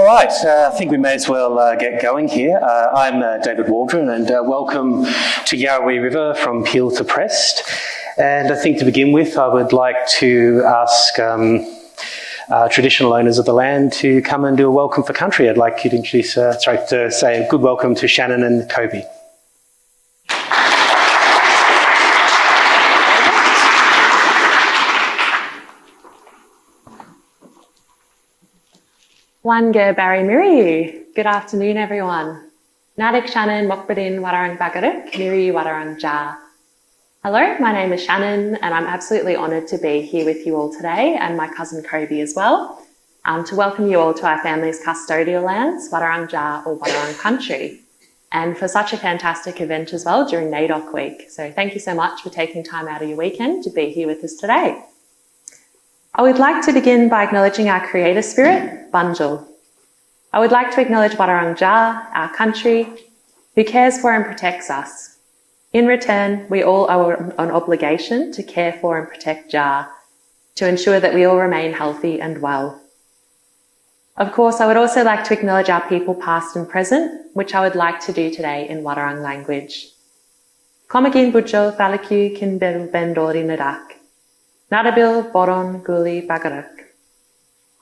All right, I think we may as well get going here. I'm David Waldron, and welcome to Yarrowee River from Peel to Prest. And I think to begin with, I would like to ask traditional owners of the land to come and do a welcome for country. I'd like you to introduce, to say a good welcome to Shannen and Koby. Wanga Barry Miri. Good afternoon, everyone. NAIDOC Shannen Mokbadin Wadawurrung Bagaruk, Miri Wadawurrung Ja. Hello, my name is Shannen, and I'm absolutely honoured to be here with you all today, and my cousin Koby as well, to welcome you all to our family's custodial lands, Wadawurrung Ja or Wadawurrung Country, and for such a fantastic event as well during NAIDOC week. So thank you so much for taking time out of your weekend to be here with us today. I would like to begin by acknowledging our creator spirit, Bunjil. I would like to acknowledge Wadawurrung Ja, our country, who cares for and protects us. In return, we all owe an obligation to care for and protect Ja, to ensure that we all remain healthy and well. Of course, I would also like to acknowledge our people past and present, which I would like to do today in Wadawurrung language. Komagin Bujjo Thalaku Kin Bendori Nadak. Nadabil Boron Guli Bagaruk.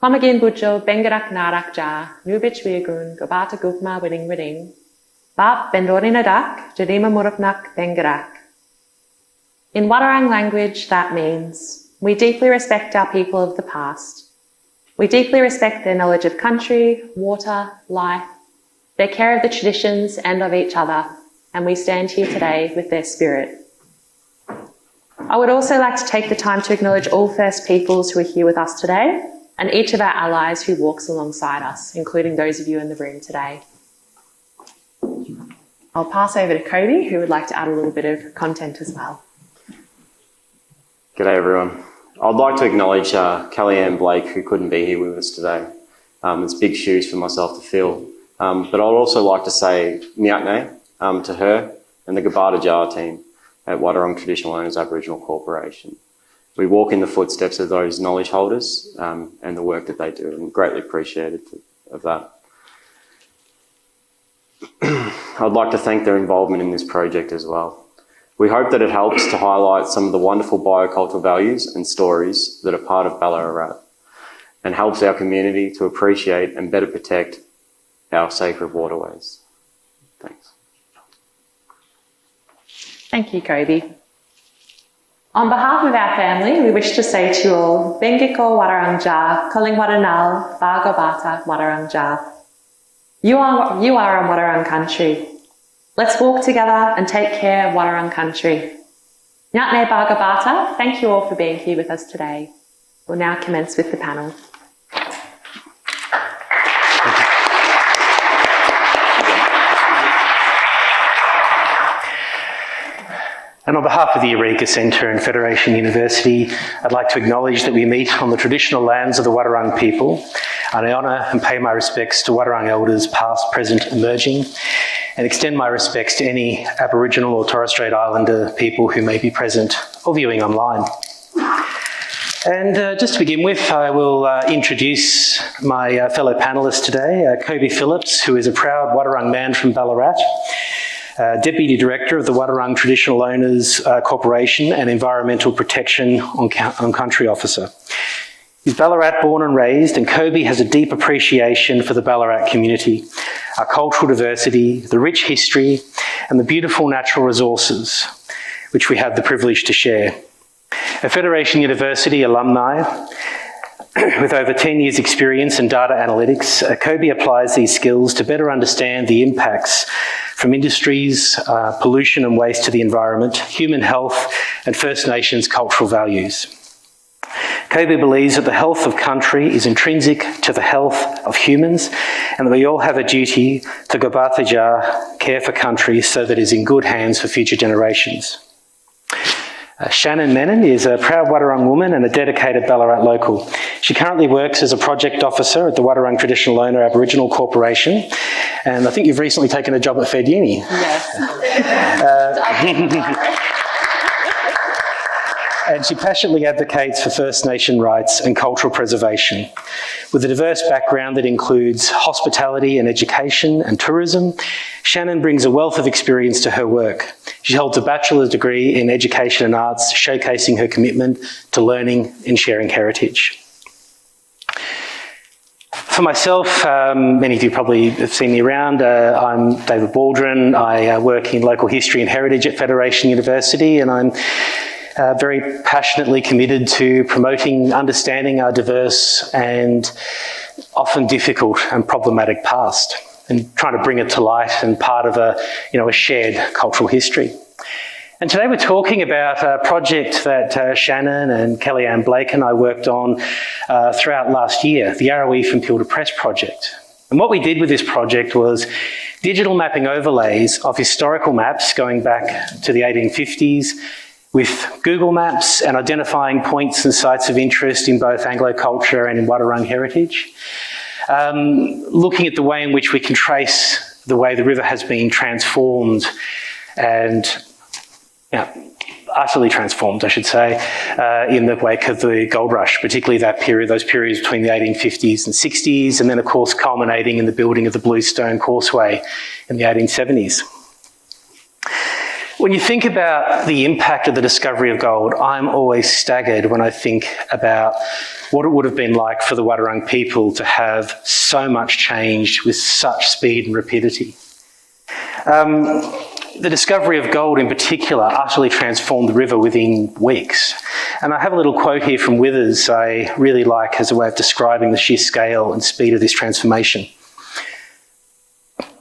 Komagin Bujjo Bengarak Narak Ja, Nubich Wiagun, Gobata Gupma Widding. Bap Bendori Nadak, Jadima Murupnak Bengarak. In Wadawurrung language, that means we deeply respect our people of the past. We deeply respect their knowledge of country, water, life, their care of the traditions and of each other, and we stand here today with their spirit. I would also like to take the time to acknowledge all First Peoples who are here with us today and each of our allies who walks alongside us, including those of you in the room today. I'll pass over to Koby, who would like to add a little bit of content as well. G'day everyone. I'd like to acknowledge Kellyanne Blake, who couldn't be here with us today. It's big shoes for myself to fill. But I'd also like to say Nyatne to her and the Gabata Jar team at Wadawurrung Traditional Owners Aboriginal Corporation. We walk in the footsteps of those knowledge holders and the work that they do, and greatly appreciated of that. I'd like to thank their involvement in this project as well. We hope that it helps to highlight some of the wonderful biocultural values and stories that are part of Ballarat and helps our community to appreciate and better protect our sacred waterways. Thanks. Thank you, Koby. On behalf of our family, we wish to say to you all, Bengiko Wadawurrung Ja, Koling Wadanal, Bagobata Wadawurrung Ja. You are on Wadawurrung country. Let's walk together and take care of Wadawurrung country. Nyatne Bagobata, thank you all for being here with us today. We'll now commence with the panel. And on behalf of the Eureka Centre and Federation University, I'd like to acknowledge that we meet on the traditional lands of the Wadawurrung people, and I honour and pay my respects to Wadawurrung elders past, present, emerging, and extend my respects to any Aboriginal or Torres Strait Islander people who may be present or viewing online. And just to begin with, I will introduce my fellow panellists today, Koby Phillips, who is a proud Wadawurrung man from Ballarat, Deputy Director of the Wadawurrung Traditional Owners Corporation and Environmental Protection on Country Officer. He's Ballarat born and raised, and Koby has a deep appreciation for the Ballarat community, our cultural diversity, the rich history, and the beautiful natural resources, which we have the privilege to share. A Federation University alumni, with over 10 years' experience in data analytics, Koby applies these skills to better understand the impacts from industries, pollution and waste to the environment, human health, and First Nations cultural values. Koby believes that the health of country is intrinsic to the health of humans, and that we all have a duty to Gobataja, care for country so that it is in good hands for future generations. Shannen Mennen is a proud Wadawurrung woman and a dedicated Ballarat local. She currently works as a project officer at the Wadawurrung Traditional Owner Aboriginal Corporation, and I think you've recently taken a job at Feduni. Yes. and she passionately advocates for First Nation rights and cultural preservation. With a diverse background that includes hospitality and education and tourism, Shannen brings a wealth of experience to her work. She holds a bachelor's degree in education and arts, showcasing her commitment to learning and sharing heritage. For myself, many of you probably have seen me around. I'm David Waldron. I work in local history and heritage at Federation University, and I'm very passionately committed to promoting understanding our diverse and often difficult and problematic past, and trying to bring it to light and part of a shared cultural history. And today we're talking about a project that Shannen and Kellyanne Blake and I worked on throughout last year, the Yarrowee from Peel to Prest project. And what we did with this project was digital mapping overlays of historical maps going back to the 1850s with Google Maps and identifying points and sites of interest in both Anglo culture and in Wadawurrung heritage. Looking at the way in which we can trace the way the river has been transformed and utterly transformed, I should say, in the wake of the gold rush, particularly those periods between the 1850s and 60s, and then of course culminating in the building of the Bluestone Causeway in the 1870s. When you think about the impact of the discovery of gold, I'm always staggered when I think about what it would have been like for the Wadawurrung people to have so much change with such speed and rapidity. The discovery of gold in particular utterly transformed the river within weeks. And I have a little quote here from Withers I really like as a way of describing the sheer scale and speed of this transformation.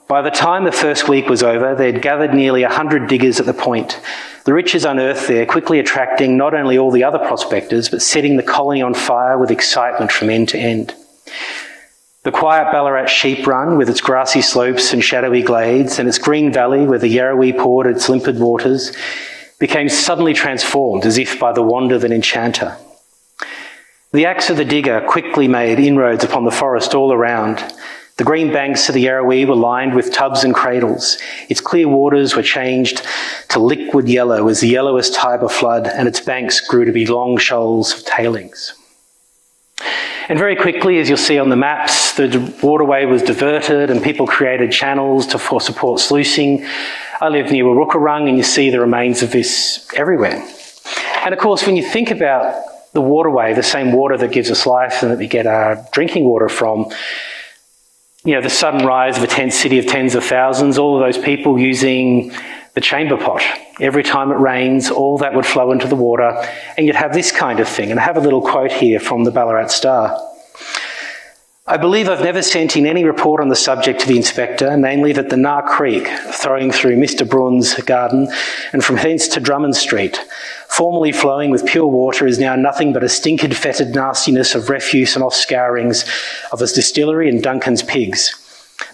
By the time the first week was over, they'd gathered nearly 100 diggers at the point. The riches unearthed there quickly attracting not only all the other prospectors, but setting the colony on fire with excitement from end to end. The quiet Ballarat sheep run with its grassy slopes and shadowy glades and its green valley where the Yarrowee poured its limpid waters became suddenly transformed as if by the wand of an enchanter. The axe of the digger quickly made inroads upon the forest all around. The green banks of the Yarrowee were lined with tubs and cradles. Its clear waters were changed to liquid yellow as the yellowest Tiber flood, and its banks grew to be long shoals of tailings. And very quickly, as you'll see on the maps, the waterway was diverted and people created channels for support sluicing. I live near Wadawurrung and you see the remains of this everywhere. And of course, when you think about the waterway, the same water that gives us life and that we get our drinking water from, the sudden rise of a tent city of tens of thousands, all of those people using the chamber pot. Every time it rains, all that would flow into the water, and you'd have this kind of thing. And I have a little quote here from the Ballarat Star. I believe I've never sent in any report on the subject to the inspector, namely that the Nar Creek, flowing through Mr. Brunn's garden and from thence to Drummond Street, formerly flowing with pure water, is now nothing but a stinkered, fetid nastiness of refuse and off-scourings of his distillery and Duncan's pigs.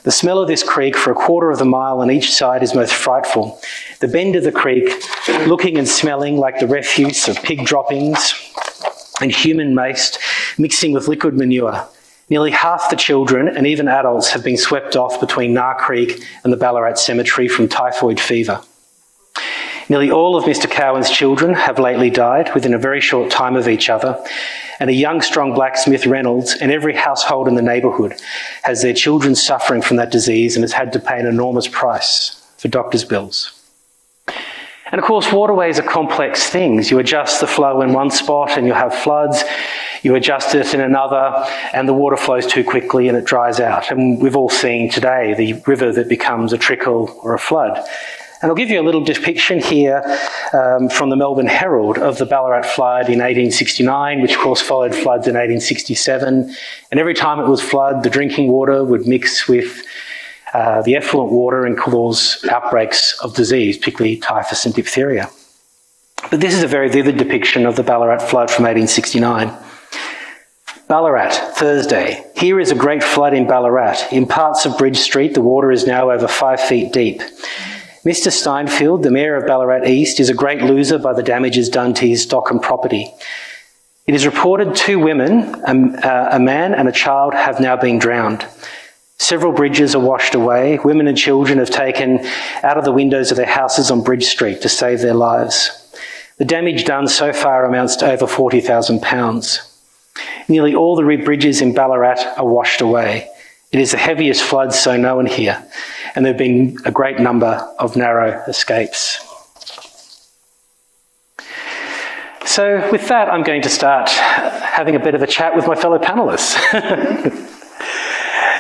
The smell of this creek for a quarter of the mile on each side is most frightful. The bend of the creek, looking and smelling like the refuse of pig droppings and human waste, mixing with liquid manure. Nearly half the children and even adults have been swept off between Nar Creek and the Ballarat Cemetery from typhoid fever. Nearly all of Mr. Cowan's children have lately died within a very short time of each other, and a young, strong blacksmith, Reynolds, and every household in the neighbourhood has their children suffering from that disease and has had to pay an enormous price for doctors' bills. And of course, waterways are complex things. You adjust the flow in one spot and you'll have floods. You adjust it in another and the water flows too quickly and it dries out. And we've all seen today the river that becomes a trickle or a flood. And I'll give you a little depiction here from the Melbourne Herald of the Ballarat flood in 1869, which of course followed floods in 1867. And every time it was flood, the drinking water would mix with the effluent water and cause outbreaks of disease, particularly typhus and diphtheria. But this is a very vivid depiction of the Ballarat flood from 1869. Ballarat, Thursday. Here is a great flood in Ballarat. In parts of Bridge Street, the water is now over 5 feet deep. Mr. Steinfield, the Mayor of Ballarat East, is a great loser by the damages done to his stock and property. It is reported 2 women, a man and a child, have now been drowned. Several bridges are washed away. Women and children have taken out of the windows of their houses on Bridge Street to save their lives. The damage done so far amounts to over £40,000. Nearly all the bridges in Ballarat are washed away. It is the heaviest flood so known here, and there have been a great number of narrow escapes. So with that, I'm going to start having a bit of a chat with my fellow panellists.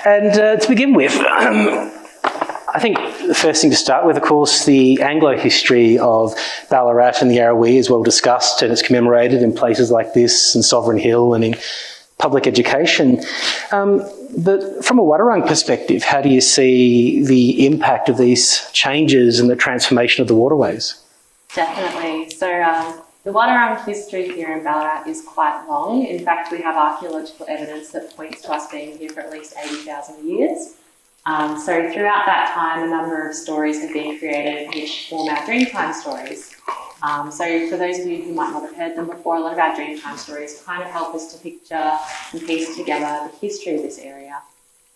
And to begin with, I think the first thing to start with, of course, the Anglo history of Ballarat and the Yarrowee is well discussed, and it's commemorated in places like this and Sovereign Hill and in public education. But from a Wadawurrung perspective, how do you see the impact of these changes and the transformation of the waterways? Definitely. So the Wadawurrung history here in Ballarat is quite long. In fact, we have archaeological evidence that points to us being here for at least 80,000 years. So throughout that time, a number of stories have been created which form our Dreamtime stories. So for those of you who might not have heard them before, a lot of our Dreamtime stories kind of help us to picture and piece together the history of this area.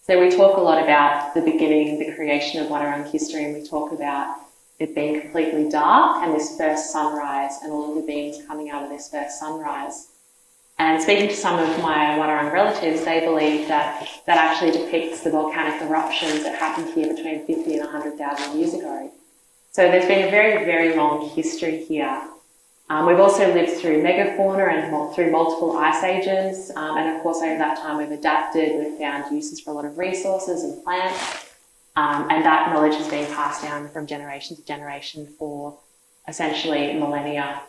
So we talk a lot about the beginning, the creation of Wadawurrung history, and we talk about it being completely dark and this first sunrise and all of the beings coming out of this first sunrise. And speaking to some of my Wadawurrung relatives, they believe that that actually depicts the volcanic eruptions that happened here between 50 and 100,000 years ago. So there's been a very, very long history here. We've also lived through megafauna and through multiple ice ages. And of course, over that time, we've adapted, we've found uses for a lot of resources and plants. And that knowledge has been passed down from generation to generation for essentially millennia.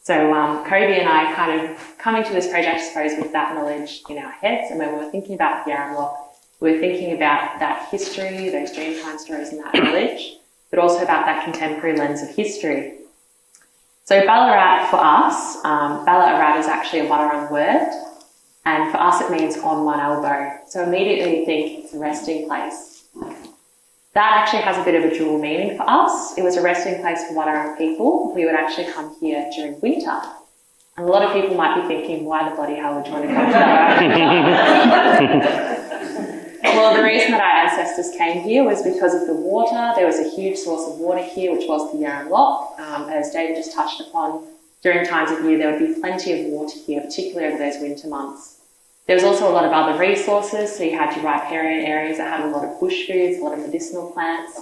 So Koby and I kind of coming to this project, I suppose, with that knowledge in our heads. And when we were thinking about Yaramlok, we were thinking about that history, those Dreamtime stories and that knowledge, but also about that contemporary lens of history. So Ballarat for us, Ballarat is actually a Wadawurrung word. And for us, it means on one elbow. So immediately you think it's a resting place. That actually has a bit of a dual meaning for us. It was a resting place for Wadawurrung people. We would actually come here during winter. And a lot of people might be thinking, why the bloody hell would you want to come to Ballarat? Well, the reason that our ancestors came here was because of the water. There was a huge source of water here, which was the Yaramlok. As David just touched upon, during times of year, there would be plenty of water here, particularly over those winter months. There was also a lot of other resources, so you had your riparian areas that had a lot of bush foods, a lot of medicinal plants,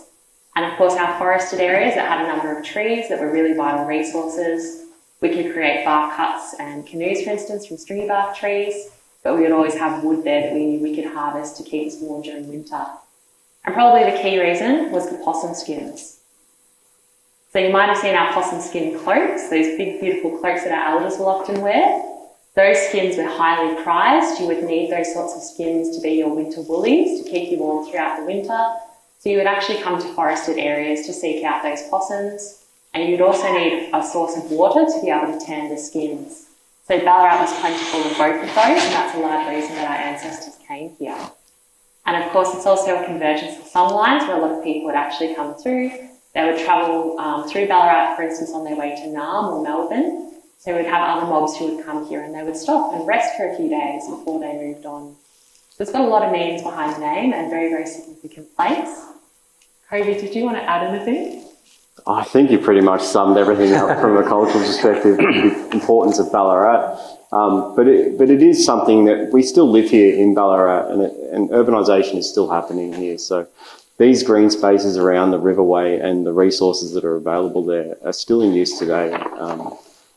and of course our forested areas that had a number of trees that were really vital resources. We could create bark huts and canoes, for instance, from stringy bark trees, but we would always have wood there that we knew we could harvest to keep us warm during winter. And probably the key reason was the possum skins. So you might have seen our possum skin cloaks, those big beautiful cloaks that our elders will often wear. Those skins were highly prized. You would need those sorts of skins to be your winter woolies to keep you warm throughout the winter. So you would actually come to forested areas to seek out those possums. And you'd also need a source of water to be able to tan the skins. So Ballarat was plentiful in both of those, and that's a large reason that our ancestors came here. And of course, it's also a convergence of songlines where a lot of people would actually come through. They would travel through Ballarat, for instance, on their way to Naarm or Melbourne. So we'd have other mobs who would come here and they would stop and rest for a few days before they moved on. So it's got a lot of meanings behind the name and very, very significant place. Koby, did you want to add anything? I think you pretty much summed everything up from a cultural perspective, the importance of Ballarat. But it is something that we still live here in Ballarat, and urbanisation is still happening here. So these green spaces around the riverway and the resources that are available there are still in use today.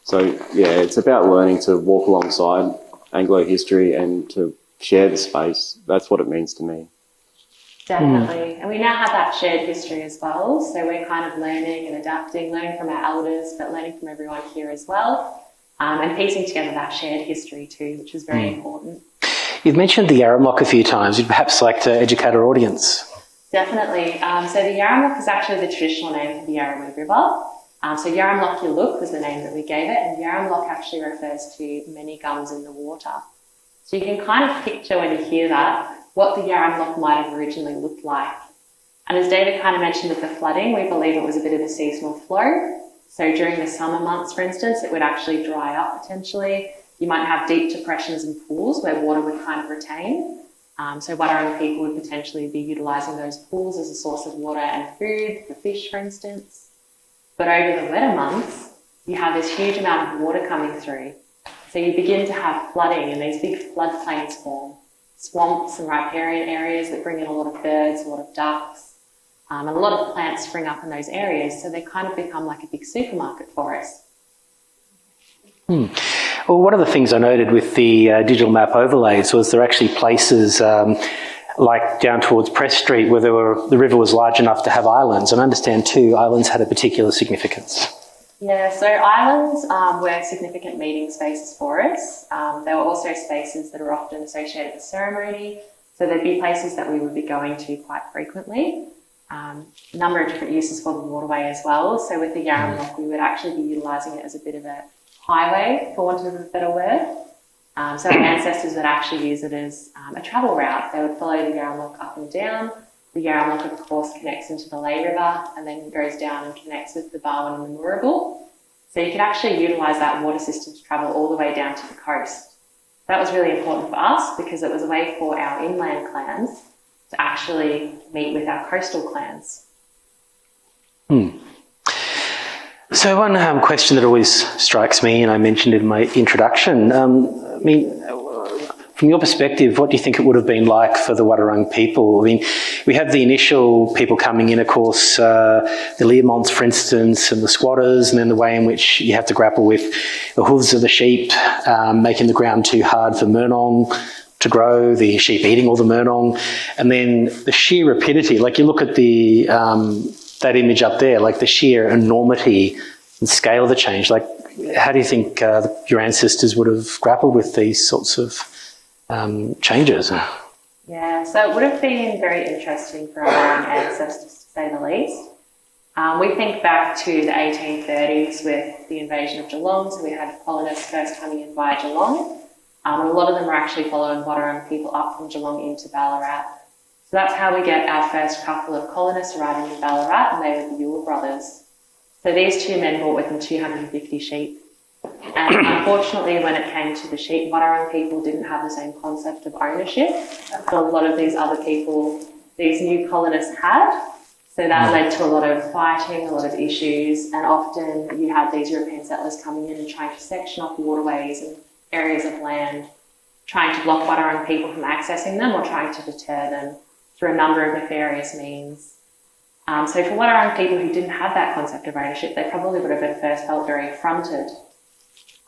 So yeah, it's about learning to walk alongside Anglo history and to share the space. That's what it means to me. Definitely. And we now have that shared history as well. So we're kind of learning and adapting, learning from our elders, but learning from everyone here as well. And piecing together that shared history too, which is very important. You've mentioned the Yaramlok a few times. You'd perhaps like to educate our audience. Definitely. So the Yaramlok is actually the traditional name for the Yarrowee River. So Yaramlok Yaluk was the name that we gave it, and Yaramlok actually refers to many gums in the water. So you can kind of picture when you hear that what the Yaramlok might have originally looked like. And as David kind of mentioned with the flooding, we believe it was a bit of a seasonal flow. So during the summer months, for instance, it would actually dry up potentially. You might have deep depressions and pools where water would kind of retain. So Wadawurrung people would potentially be utilising those pools as a source of water and food for fish, for instance. But over the wetter months, you have this huge amount of water coming through. So you begin to have flooding and these big floodplains form, swamps and riparian areas that bring in a lot of birds, a lot of ducks, and a lot of plants spring up in those areas. So they kind of become like a big supermarket for us. Well, one of the things I noted with the digital map overlays was there are actually places like down towards Prest Street where the river was large enough to have islands. And I understand too, islands had a particular significance. Yeah, so islands were significant meeting spaces for us. There were also spaces that are often associated with ceremony. So there'd be places that we would be going to quite frequently. A number of different uses for the waterway as well. So with the Yaramlok, we would actually be utilising it as a bit of a highway, for want of a better word. So our ancestors would actually use it as a travel route. They would follow the Yaramlok up and down. The Yaramlok, of course, connects into the Lay River and then goes down and connects with the Barwon and the Moorabool. So you could actually utilise that water system to travel all the way down to the coast. That was really important for us because it was a way for our inland clans to actually meet with our coastal clans. So one question that always strikes me, and I mentioned in my introduction, from your perspective, what do you think it would have been like for the Wadawurrung people? I mean, we have the initial people coming in, of course, the Learmonts, for instance, and the squatters, and then the way in which you have to grapple with the hooves of the sheep, making the ground too hard for Murnong to grow, the sheep eating all the Murnong, and then the sheer rapidity. Like you look at the that image up there, like the sheer enormity and scale of the change. Like, how do you think your ancestors would have grappled with these sorts of changes? Yeah, so it would have been very interesting for our ancestors, to say the least. We think back to the 1830s with the invasion of Geelong, so we had colonists first coming in via Geelong, and a lot of them were actually following Wadawurrung people up from Geelong into Ballarat. So that's how we get our first couple of colonists arriving in Ballarat, and they were the Ewell brothers. So these two men brought with them 250 sheep. And unfortunately, when it came to the sheep, Wadawurrung people didn't have the same concept of ownership that a lot of these other people, these new colonists had. So that led to a lot of fighting, a lot of issues, and often you had these European settlers coming in and trying to section off waterways and areas of land, trying to block Wadawurrung people from accessing them or trying to deter them through a number of nefarious means. So for Wadawurrung people who didn't have that concept of ownership, they probably would have at first felt very affronted.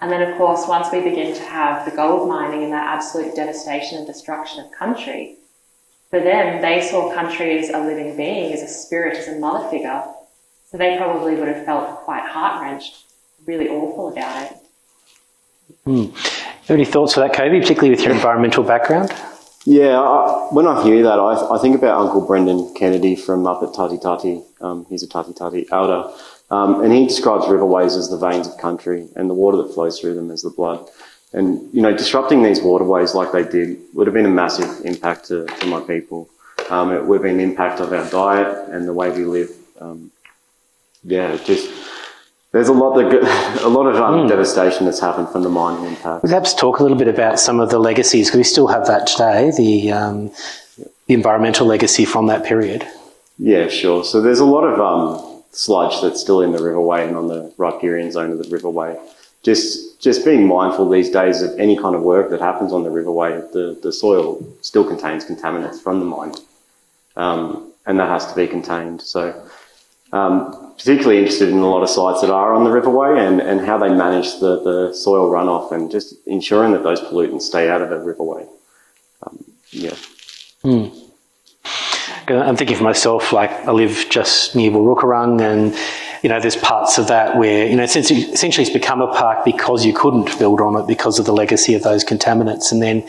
And then, of course, once we begin to have the gold mining and that absolute devastation and destruction of country, for them, they saw country as a living being, as a spirit, as a mother figure. So they probably would have felt quite heart-wrenched, really awful about it. Have any thoughts for that, Koby, particularly with your environmental background? Yeah, when I hear that, I think about Uncle Brendan Kennedy from up at Tati Tati. He's a Tati Tati elder. And he describes riverways as the veins of country and the water that flows through them as the blood. And, you know, disrupting these waterways like they did would have been a massive impact to my people. It would have been an impact of our diet and the way we live. There's a lot of devastation that's happened from the mining impact. Perhaps talk a little bit about some of the legacies, because we still have that today, the environmental legacy from that period. Yeah, sure. So there's a lot of sludge that's still in the riverway and on the riparian zone of the riverway. Just being mindful these days of any kind of work that happens on the riverway, the soil still contains contaminants from the mine, and that has to be contained. So particularly interested in a lot of sites that are on the riverway and how they manage the soil runoff and just ensuring that those pollutants stay out of the riverway. I'm thinking for myself, like I live just near Wadawurrung, and there's parts of that where essentially it's become a park because you couldn't build on it because of the legacy of those contaminants. And then you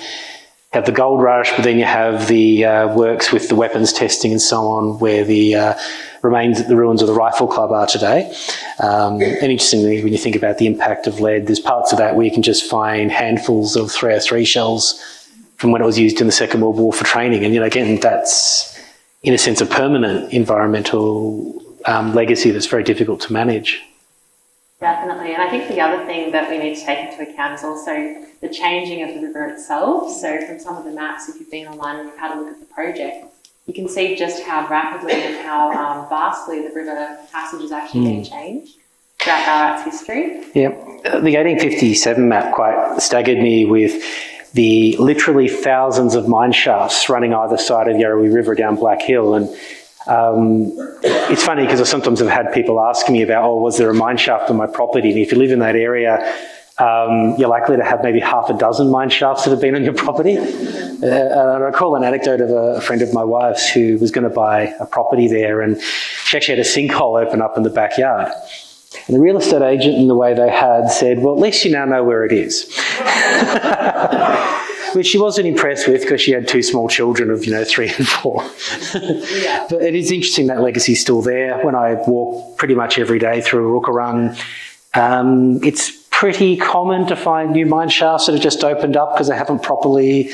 have the gold rush, but then you have the works with the weapons testing and so on, where the ruins of the rifle club are today. And interestingly, when you think about the impact of lead, there's parts of that where you can just find handfuls of 303 shells from when it was used in the Second World War for training. And again, that's in a sense a permanent environmental legacy that's very difficult to manage. Definitely. And I think the other thing that we need to take into account is also the changing of the river itself. So from some of the maps, if you've been online and you've had a look at the project, you can see just how rapidly and how vastly the river passage is actually being changed. throughout Ballarat's history. Yeah, the 1857 map quite staggered me with the literally thousands of mine shafts running either side of Yarrowee River down Black Hill. And it's funny because I sometimes have had people ask me about, oh, was there a mine shaft on my property? And if you live in that area, you're likely to have maybe half a dozen mine shafts that have been on your property. And I recall an anecdote of a friend of my wife's who was going to buy a property there, and she actually had a sinkhole open up in the backyard. And the real estate agent, in the way they had, said, well, at least you now know where it is. Which she wasn't impressed with because she had two small children of, 3 and 4. Yeah. But it is interesting that legacy is still there. When I walk pretty much every day through Wadawurrung, it's pretty common to find new mine shafts that have just opened up because they haven't properly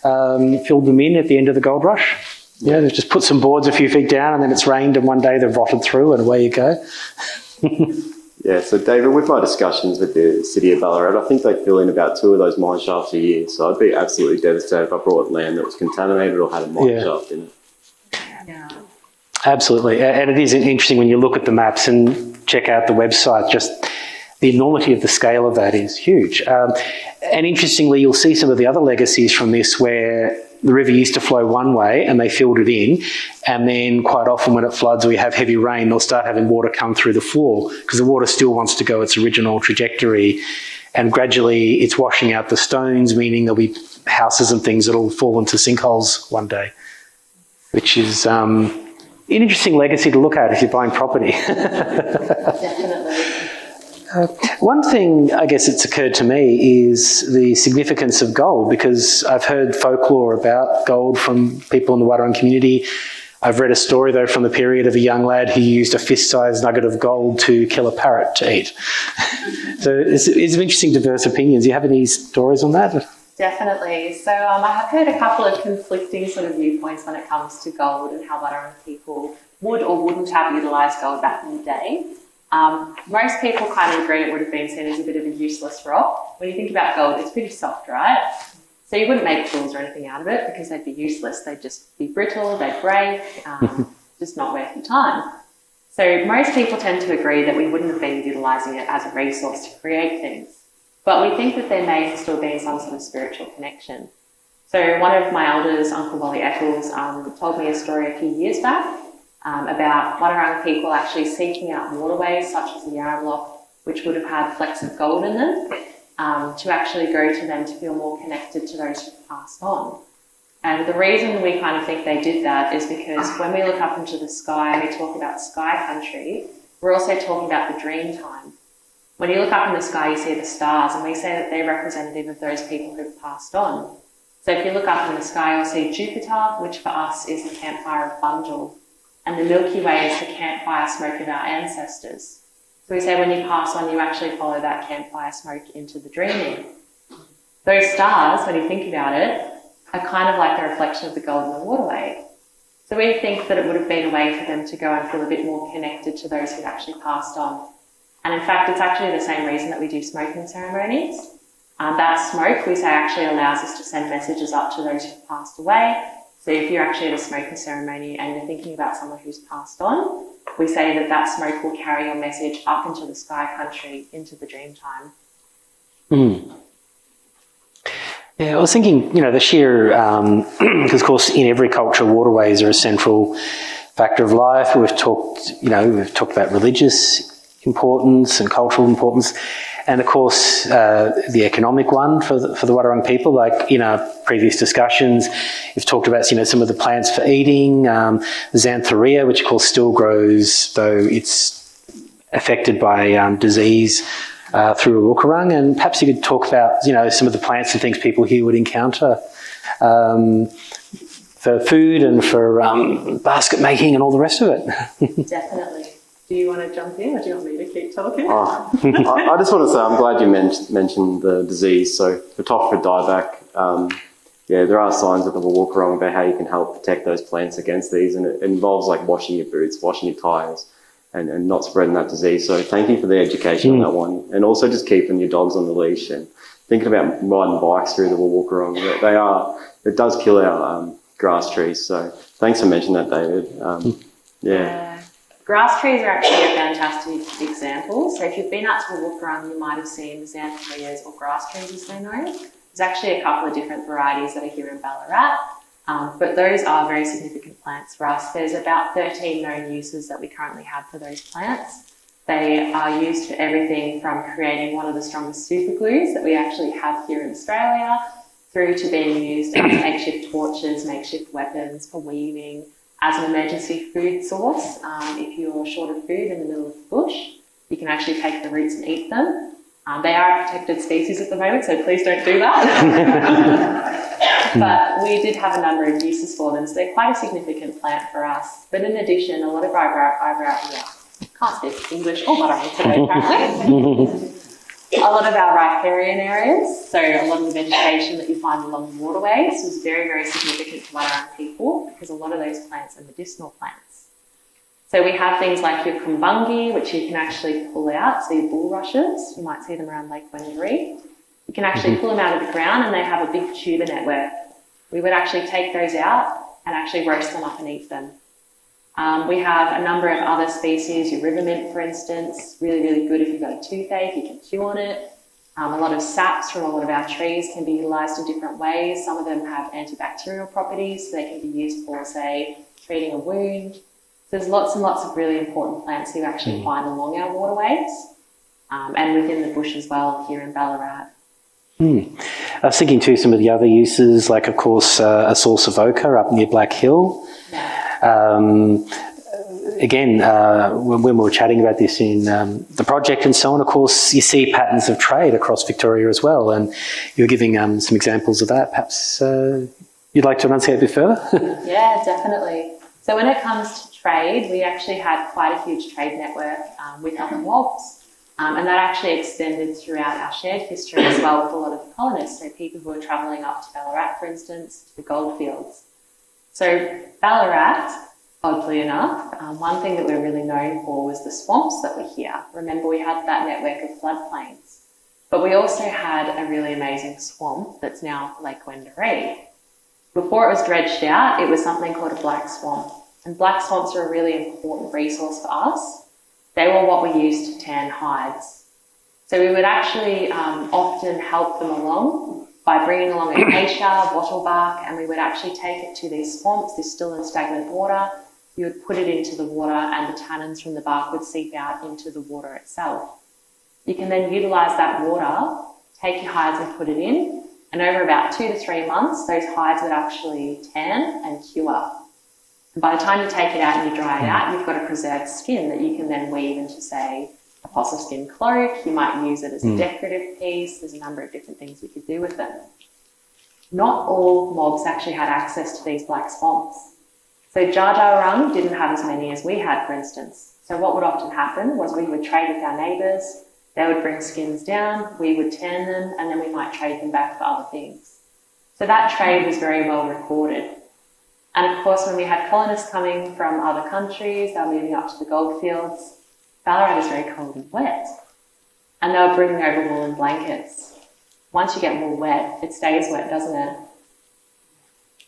filled them in at the end of the gold rush. Yeah, they've just put some boards a few feet down and then it's rained and one day they've rotted through and away you go. Yeah, so David, with my discussions with the City of Ballarat, I think they fill in about 2 of those mine shafts a year. So I'd be absolutely devastated if I brought land that was contaminated or had a mine shaft in it. Yeah. Absolutely. And it is interesting when you look at the maps and check out the website, just the enormity of the scale of that is huge. And interestingly, you'll see some of the other legacies from this where the river used to flow one way and they filled it in, and then quite often when it floods or we have heavy rain, they'll start having water come through the floor because the water still wants to go its original trajectory, and gradually it's washing out the stones, meaning there'll be houses and things that'll fall into sinkholes one day, which is an interesting legacy to look at if you're buying property. Definitely. One thing I guess it's occurred to me is the significance of gold, because I've heard folklore about gold from people in the Wadawurrung community. I've read a story though from the period of a young lad who used a fist-sized nugget of gold to kill a parrot to eat. So it's interesting diverse opinions. Do you have any stories on that? Definitely. So I have heard a couple of conflicting sort of viewpoints when it comes to gold and how Wadawurrung people would or wouldn't have utilised gold back in the day. Most people kind of agree it would have been seen as a bit of a useless rock. When you think about gold, it's pretty soft, right? So you wouldn't make tools or anything out of it because they'd be useless. They'd just be brittle, they'd break, just not worth your time. So most people tend to agree that we wouldn't have been utilising it as a resource to create things. But we think that there may have still been some sort of spiritual connection. So one of my elders, Uncle Wally Eccles, told me a story a few years back about Wadawurrung people actually seeking out waterways such as the Yaramlok, which would have had flecks of gold in them, to actually go to them to feel more connected to those who've passed on. And the reason we kind of think they did that is because when we look up into the sky and we talk about sky country, we're also talking about the dream time. When you look up in the sky, you see the stars, and we say that they're representative of those people who've passed on. So if you look up in the sky, you'll see Jupiter, which for us is the campfire of Bunjil. And the Milky Way is the campfire smoke of our ancestors. So we say when you pass on, you actually follow that campfire smoke into the dreaming. Those stars, when you think about it, are kind of like a reflection of the golden waterway. So we think that it would have been a way for them to go and feel a bit more connected to those who actually passed on. And in fact, it's actually the same reason that we do smoking ceremonies. That smoke, we say, actually allows us to send messages up to those who've passed away. So if you're actually at a smoking ceremony and you're thinking about someone who's passed on, we say that that smoke will carry your message up into the sky country, into the dream time. Yeah, I was thinking, the sheer, because of course in every culture waterways are a central factor of life. We've talked about religious importance and cultural importance. And of course, the economic one for the Wadawurrung people, like in our previous discussions, we've talked about, some of the plants for eating, xanthoria, which of course still grows, though it's affected by disease through Wadawurrung. And perhaps you could talk about, some of the plants and things people here would encounter for food and for basket making and all the rest of it. Definitely. Do you want to jump in, or do you want me to keep talking? I just want to say I'm glad you mentioned the disease. So for Tophet dieback, there are signs that we'll walk around about how you can help protect those plants against these, and it involves like washing your boots, washing your tyres, and not spreading that disease. So thank you for the education on that one, and also just keeping your dogs on the leash and thinking about riding bikes through the Walk-Along. It does kill our grass trees. So thanks for mentioning that, David. Grass trees are actually a fantastic example. So if you've been out to Wadawurrung, you might have seen the xanthophyllus or grass trees as they're known. There's actually a couple of different varieties that are here in Ballarat, but those are very significant plants for us. There's about 13 known uses that we currently have for those plants. They are used for everything from creating one of the strongest super glues that we actually have here in Australia, through to being used as makeshift torches, makeshift weapons, for weaving, as an emergency food source. If you're short of food in the middle of the bush, you can actually take the roots and eat them. They are a protected species at the moment, so please don't do that. But we did have a number of uses for them, so they're quite a significant plant for us. But in addition, a lot of can't speak English or Wadawurrung today, apparently. A lot of our riparian areas, so a lot of the vegetation that you find along the waterways, was very, very significant to Wadawurrung people because a lot of those plants are medicinal plants. So we have things like your kumbungi, which you can actually pull out, so your bulrushes, you might see them around Lake Wendouree. You can actually pull them out of the ground and they have a big tuber network. We would actually take those out and actually roast them up and eat them. We have a number of other species, your river mint, for instance, really, really good if you've got a toothache, you can chew on it. A lot of saps from a lot of our trees can be utilised in different ways. Some of them have antibacterial properties, so they can be used for, say, treating a wound. There's lots and lots of really important plants you actually find along our waterways, and within the bush as well here in Ballarat. I was thinking too some of the other uses, like of course a source of ochre up near Black Hill. Again, when we were chatting about this in the project and so on, of course, you see patterns of trade across Victoria as well, and you're giving some examples of that. Perhaps you'd like to enunciate a bit further? Yeah, definitely. So when it comes to trade, we actually had quite a huge trade network with other mobs, and that actually extended throughout our shared history as well with a lot of the colonists, so people who were travelling up to Ballarat, for instance, to the goldfields. So Ballarat, oddly enough, one thing that we're really known for was the swamps that were here. Remember, we had that network of floodplains, but we also had a really amazing swamp that's now Lake Wendouree. Before it was dredged out, it was something called a black swamp, and black swamps are a really important resource for us. They were what we used to tan hides. So we would actually often help them along by bringing along acacia, wattle bark, and we would actually take it to these swamps, this still and stagnant water. You would put it into the water and the tannins from the bark would seep out into the water itself. You can then utilise that water, take your hides and put it in, and over about 2 to 3 months, those hides would actually tan and cure. And by the time you take it out and you dry it out, you've got a preserved skin that you can then weave into, say, a possum skin cloak. You might use it as a decorative piece. There's a number of different things we could do with it. Not all mobs actually had access to these black swamps. So Wadawurrung didn't have as many as we had, for instance. So what would often happen was we would trade with our neighbours. They would bring skins down, we would tan them, and then we might trade them back for other things. So that trade was very well recorded. And of course, when we had colonists coming from other countries, they were moving up to the goldfields. Ballarat is very cold and wet, and they were bringing over woolen blankets. Once you get wool wet, it stays wet, doesn't it?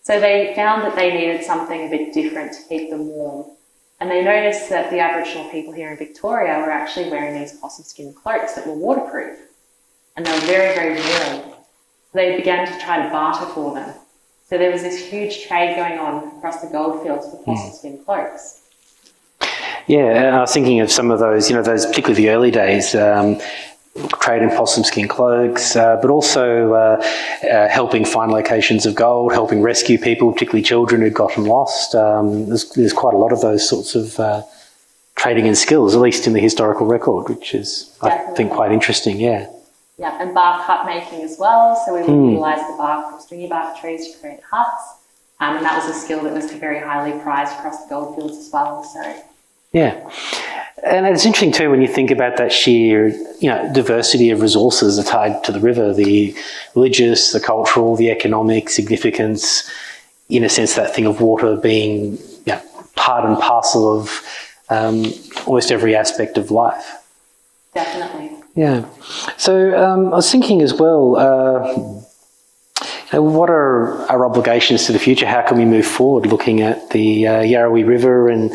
So they found that they needed something a bit different to keep them warm. And they noticed that the Aboriginal people here in Victoria were actually wearing these possum skin cloaks that were waterproof. And they were very, very warm. So they began to try to barter for them. So there was this huge trade going on across the goldfields for possum skin cloaks. Yeah, I was thinking of some of those, those particularly the early days, trade in possum skin cloaks, but also helping find locations of gold, helping rescue people, particularly children who'd gotten lost. There's quite a lot of those sorts of trading in skills, at least in the historical record, which is, definitely, I think, quite interesting, yeah. Yeah, and bark hut making as well. So we would utilise the bark from stringy bark trees to create huts. And that was a skill that was very highly prized across the goldfields as well. So yeah. And it's interesting too when you think about that sheer, diversity of resources that are tied to the river, the religious, the cultural, the economic significance, in a sense that thing of water being part and parcel of almost every aspect of life. Definitely. Yeah. So I was thinking as well, what are our obligations to the future? How can we move forward looking at the Yarrowee River and,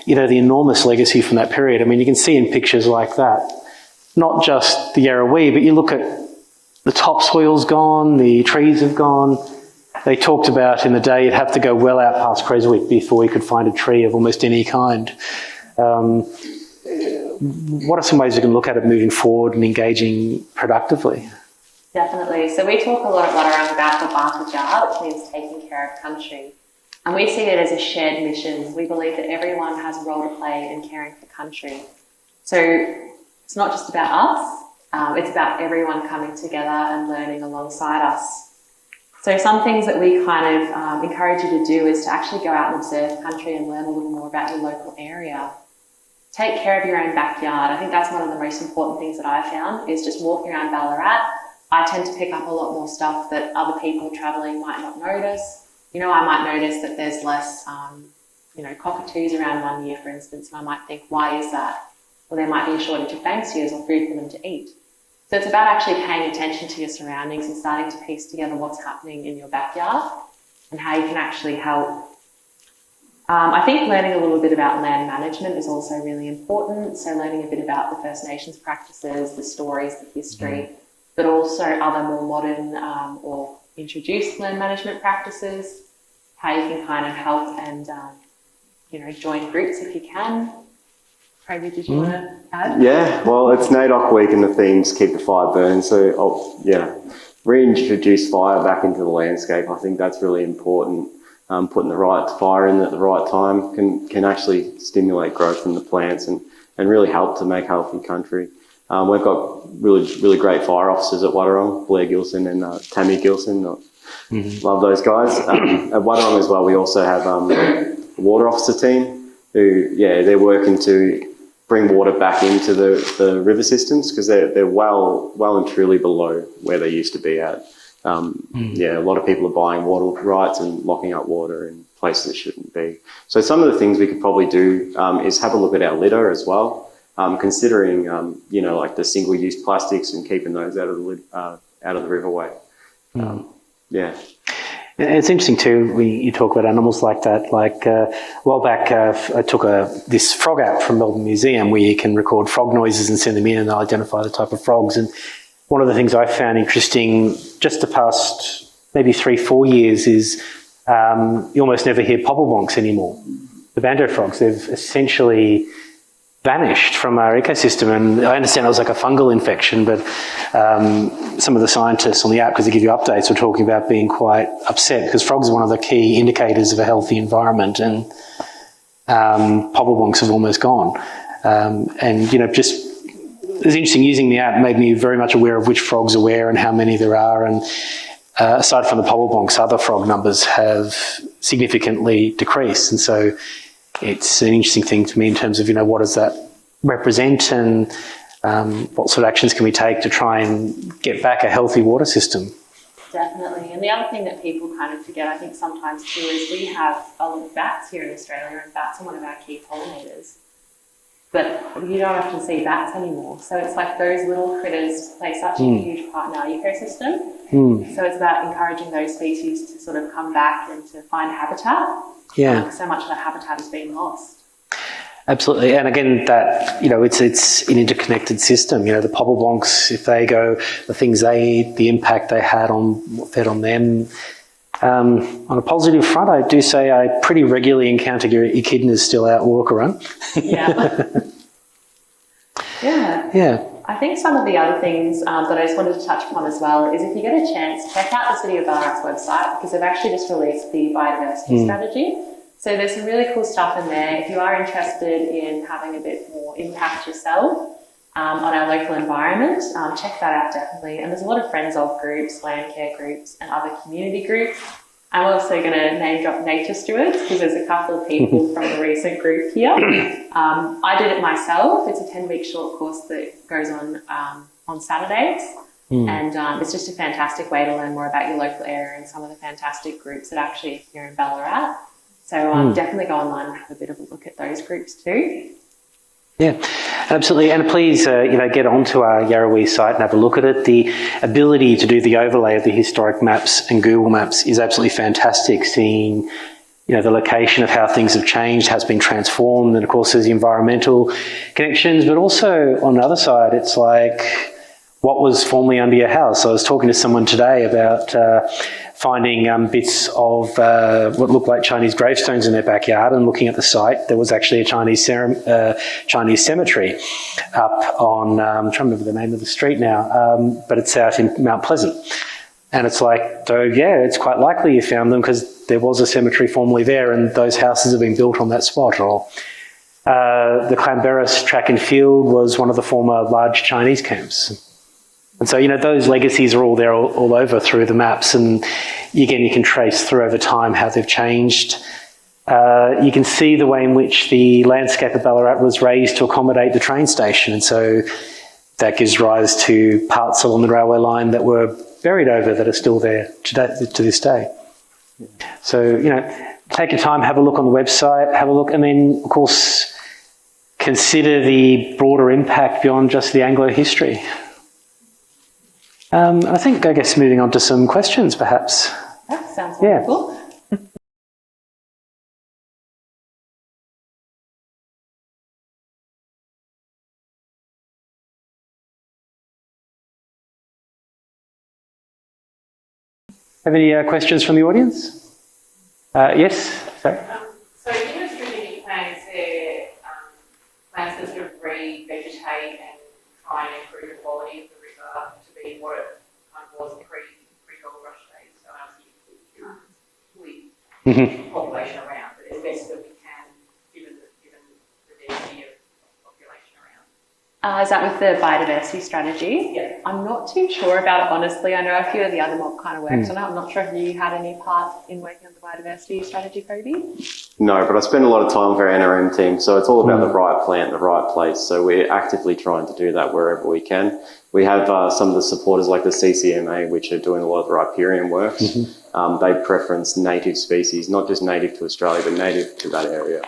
you know, the enormous legacy from that period. I mean, you can see in pictures like that, not just the Yarrowee, but you look at the topsoil's gone, the trees have gone. They talked about in the day you'd have to go well out past Creswick before you could find a tree of almost any kind. What are some ways we can look at it moving forward and engaging productively? Definitely. So we talk a lot at Wadawurrung about the Barter Jar, which means taking care of country. And we see it as a shared mission. We believe that everyone has a role to play in caring for country. So it's not just about us, it's about everyone coming together and learning alongside us. So some things that we kind of encourage you to do is to actually go out and observe country and learn a little more about your local area. Take care of your own backyard. I think that's one of the most important things that I found is just walking around Ballarat. I tend to pick up a lot more stuff that other people travelling might not notice. You know, I might notice that there's less, cockatoos around one year, for instance, and I might think, why is that? Well, there might be a shortage of banksias or food for them to eat. So it's about actually paying attention to your surroundings and starting to piece together what's happening in your backyard and how you can actually help. I think learning a little bit about land management is also really important. So learning a bit about the First Nations practices, the stories, the history, but also other more modern or introduced land management practices, how you can kind of help and, join groups if you can. Koby, did you want to add? Yeah, well, it's NAIDOC week and the theme's keep the fire burning. So, reintroduce fire back into the landscape. I think that's really important. Putting the right fire in at the right time can actually stimulate growth in the plants and really help to make healthy country. We've got really great fire officers at Wadawurrung, Blair Gilson and Tammy Gilson. Love those guys. At Wadawurrung as well, we also have a water officer team who, they're working to bring water back into the river systems because they're well and truly below where they used to be at. A lot of people are buying water rights and locking up water in places it shouldn't be. So some of the things we could probably do is have a look at our litter as well, considering like the single-use plastics and keeping those out of the riverway. It's interesting too, you talk about animals like that. Like a while back, I took this frog app from Melbourne Museum where you can record frog noises and send them in and they'll identify the type of frogs. And one of the things I found interesting just the past maybe 3-4 years is you almost never hear pobblebonks anymore. The bando frogs, they've essentially vanished from our ecosystem. And I understand it was like a fungal infection, but some of the scientists on the app, because they give you updates, were talking about being quite upset because frogs are one of the key indicators of a healthy environment, and pobblebonks have almost gone. It's interesting, using the app made me very much aware of which frogs are where and how many there are. And aside from the pobblebonks, other frog numbers have significantly decreased. And so it's an interesting thing to me in terms of, what does that represent and what sort of actions can we take to try and get back a healthy water system? Definitely. And the other thing that people kind of forget, I think sometimes too, is we have a lot of bats here in Australia, and bats are one of our key pollinators. But you don't often see bats anymore. So it's like those little critters play such a huge part in our ecosystem. So it's about encouraging those species to sort of come back and to find habitat. So much of that habitat has been lost. Absolutely. And again, that, it's an interconnected system. The pobblebonks, if they go, the things they eat, the impact they had on what fed on them. On a positive front, I do say I pretty regularly encounter echidnas still out walk around. Yeah. I think some of the other things that I just wanted to touch upon as well is if you get a chance, check out the City of Ballarat's website because they've actually just released the biodiversity strategy. So there's some really cool stuff in there. If you are interested in having a bit more impact yourself on our local environment, check that out definitely. And there's a lot of friends of groups, land care groups and other community groups. I'm also going to name drop nature stewards because there's a couple of people from the recent group here. I did it myself. It's a 10-week short course that goes on Saturdays. And it's just a fantastic way to learn more about your local area and some of the fantastic groups that actually are here in Ballarat. So definitely go online and have a bit of a look at those groups too. Yeah, absolutely. And please, get onto our Yarrowee site and have a look at it. The ability to do the overlay of the historic maps and Google Maps is absolutely fantastic, seeing, the location of how things have changed, how it's been transformed, and of course there's the environmental connections, but also on the other side, it's like what was formerly under your house. I was talking to someone today about finding bits of what looked like Chinese gravestones in their backyard, and looking at the site, there was actually a Chinese cemetery up on, I'm trying to remember the name of the street now, but it's out in Mount Pleasant. And it's like, so yeah, it's quite likely you found them because there was a cemetery formerly there and those houses have been built on that spot. Or the Clanberis track and field was one of the former large Chinese camps. And so, those legacies are all there all over through the maps. And again, you can trace through over time how they've changed. You can see the way in which the landscape of Ballarat was raised to accommodate the train station. And so that gives rise to parts along the railway line that were buried over that are still there to this day. So, take your time, have a look on the website, have a look, and then, of course, consider the broader impact beyond just the Anglo history. I guess moving on to some questions, perhaps. That sounds wonderful. Have any questions from the audience? Yes? Sorry. So in the strategic plans, there plans to sort of re-vegetate and try and improve the quality of the river to be what it was pre-gold rush days. So we population around, but as best that we can, given the density of population around. Is that with the biodiversity strategy? Yeah. I'm not too sure about it, honestly. I know a few of the other mob kind of works on it. I'm not sure if you had any part in working on the biodiversity strategy, Koby? No, but I spend a lot of time with our NRM team, so it's all about the right plant, the right place. So we're actively trying to do that wherever we can. We have some of the supporters like the CCMA, which are doing a lot of the riparian works. They preference native species, not just native to Australia, but native to that area.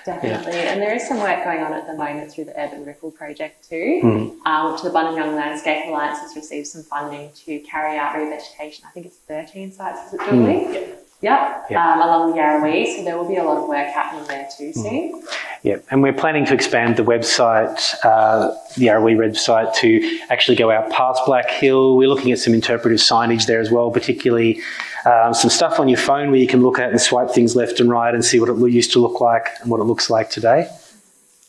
Definitely. Yeah. And there is some work going on at the moment through the Urban Ripple project too, which the Bundabyung Landscape Alliance has received some funding to carry out revegetation. I think it's 13 sites, is it, Julie? Yep. Along the Yarrowee. So there will be a lot of work happening there too soon. Yeah, and we're planning to expand the website, the Yarrowee website, to actually go out past Black Hill. We're looking at some interpretive signage there as well, particularly some stuff on your phone where you can look at and swipe things left and right and see what it used to look like and what it looks like today.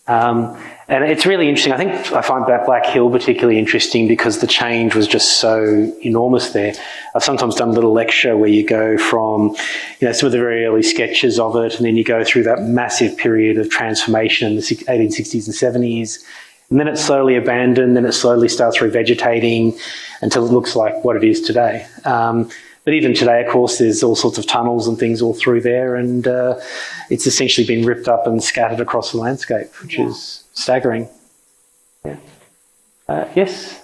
And it's really interesting. I find that Black Hill particularly interesting because the change was just so enormous there. I've sometimes done a little lecture where you go from, some of the very early sketches of it, and then you go through that massive period of transformation in the 1860s and 70s. And then it's slowly abandoned, then it slowly starts revegetating until it looks like what it is today. But even today, of course, there's all sorts of tunnels and things all through there, and it's essentially been ripped up and scattered across the landscape, which is staggering. Yeah. Yes?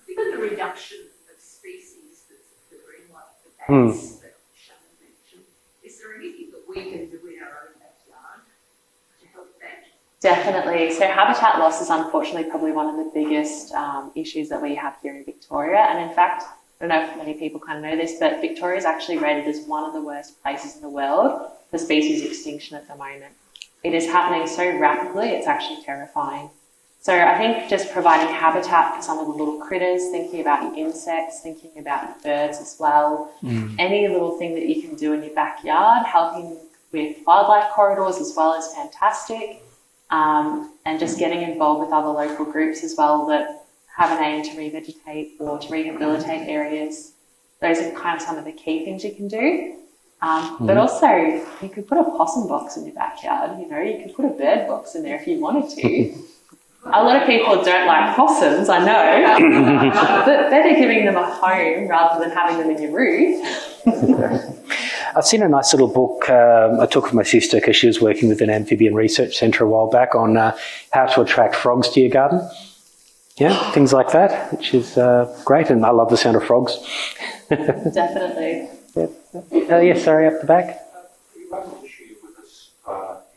Given the reduction of species that's occurring, like the bats that Shannen mentioned, is there anything that we can do in our own backyard to help that? Definitely. So habitat loss is unfortunately probably one of the biggest issues that we have here in Victoria. And in fact, I don't know if many people kind of know this, but Victoria is actually rated as one of the worst places in the world for species extinction at the moment. It is happening so rapidly, it's actually terrifying. So I think just providing habitat for some of the little critters, thinking about your insects, thinking about your birds as well, any little thing that you can do in your backyard, helping with wildlife corridors as well is fantastic, and just getting involved with other local groups as well that have an aim to revegetate or to rehabilitate areas. Those are kind of some of the key things you can do. But also, you could put a possum box in your backyard, you could put a bird box in there if you wanted to. A lot of people don't like possums, I know, but better giving them a home rather than having them in your roof. I've seen a nice little book I took with my sister because she was working with an amphibian research centre a while back on how to attract frogs to your garden. Yeah, things like that, which is great, and I love the sound of frogs. Definitely. Yes, sorry, up the back. Are you able to share with us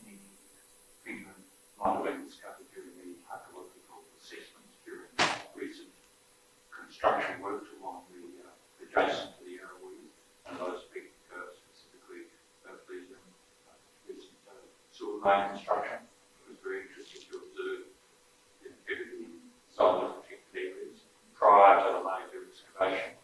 anything that might have been discovered during the archaeological assessments during recent construction works along the adjacent to the Yarrowee and those big, specifically these the main construction. It was very interesting to observe the activity inside those particular areas prior to the major excavation.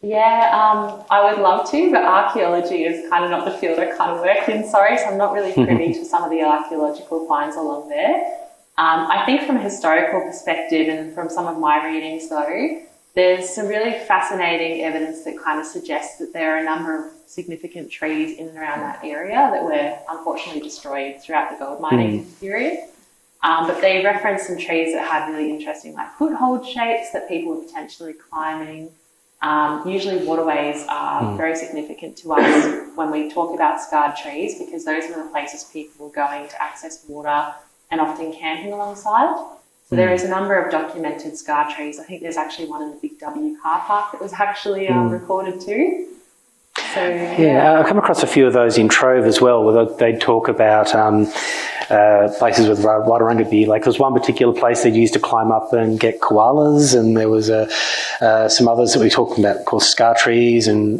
Yeah, I would love to, but archaeology is kind of not the field I kind of work in, sorry, so I'm not really privy to some of the archaeological finds along there. I think from a historical perspective and from some of my readings though, there's some really fascinating evidence that kind of suggests that there are a number of significant trees in and around that area that were unfortunately destroyed throughout the gold mining period. But they reference some trees that had really interesting like foothold shapes that people were potentially climbing. Usually waterways are very significant to us when we talk about scarred trees because those are the places people were going to access water and often camping alongside. So there is a number of documented scar trees. I think there's actually one in the Big W car park that was actually recorded too. So Yeah, I've come across a few of those in Trove as well, where they'd talk about places with Wadawurrung. Like there was one particular place they used to climb up and get koalas, and there was some others that we talked about, of course, scar trees and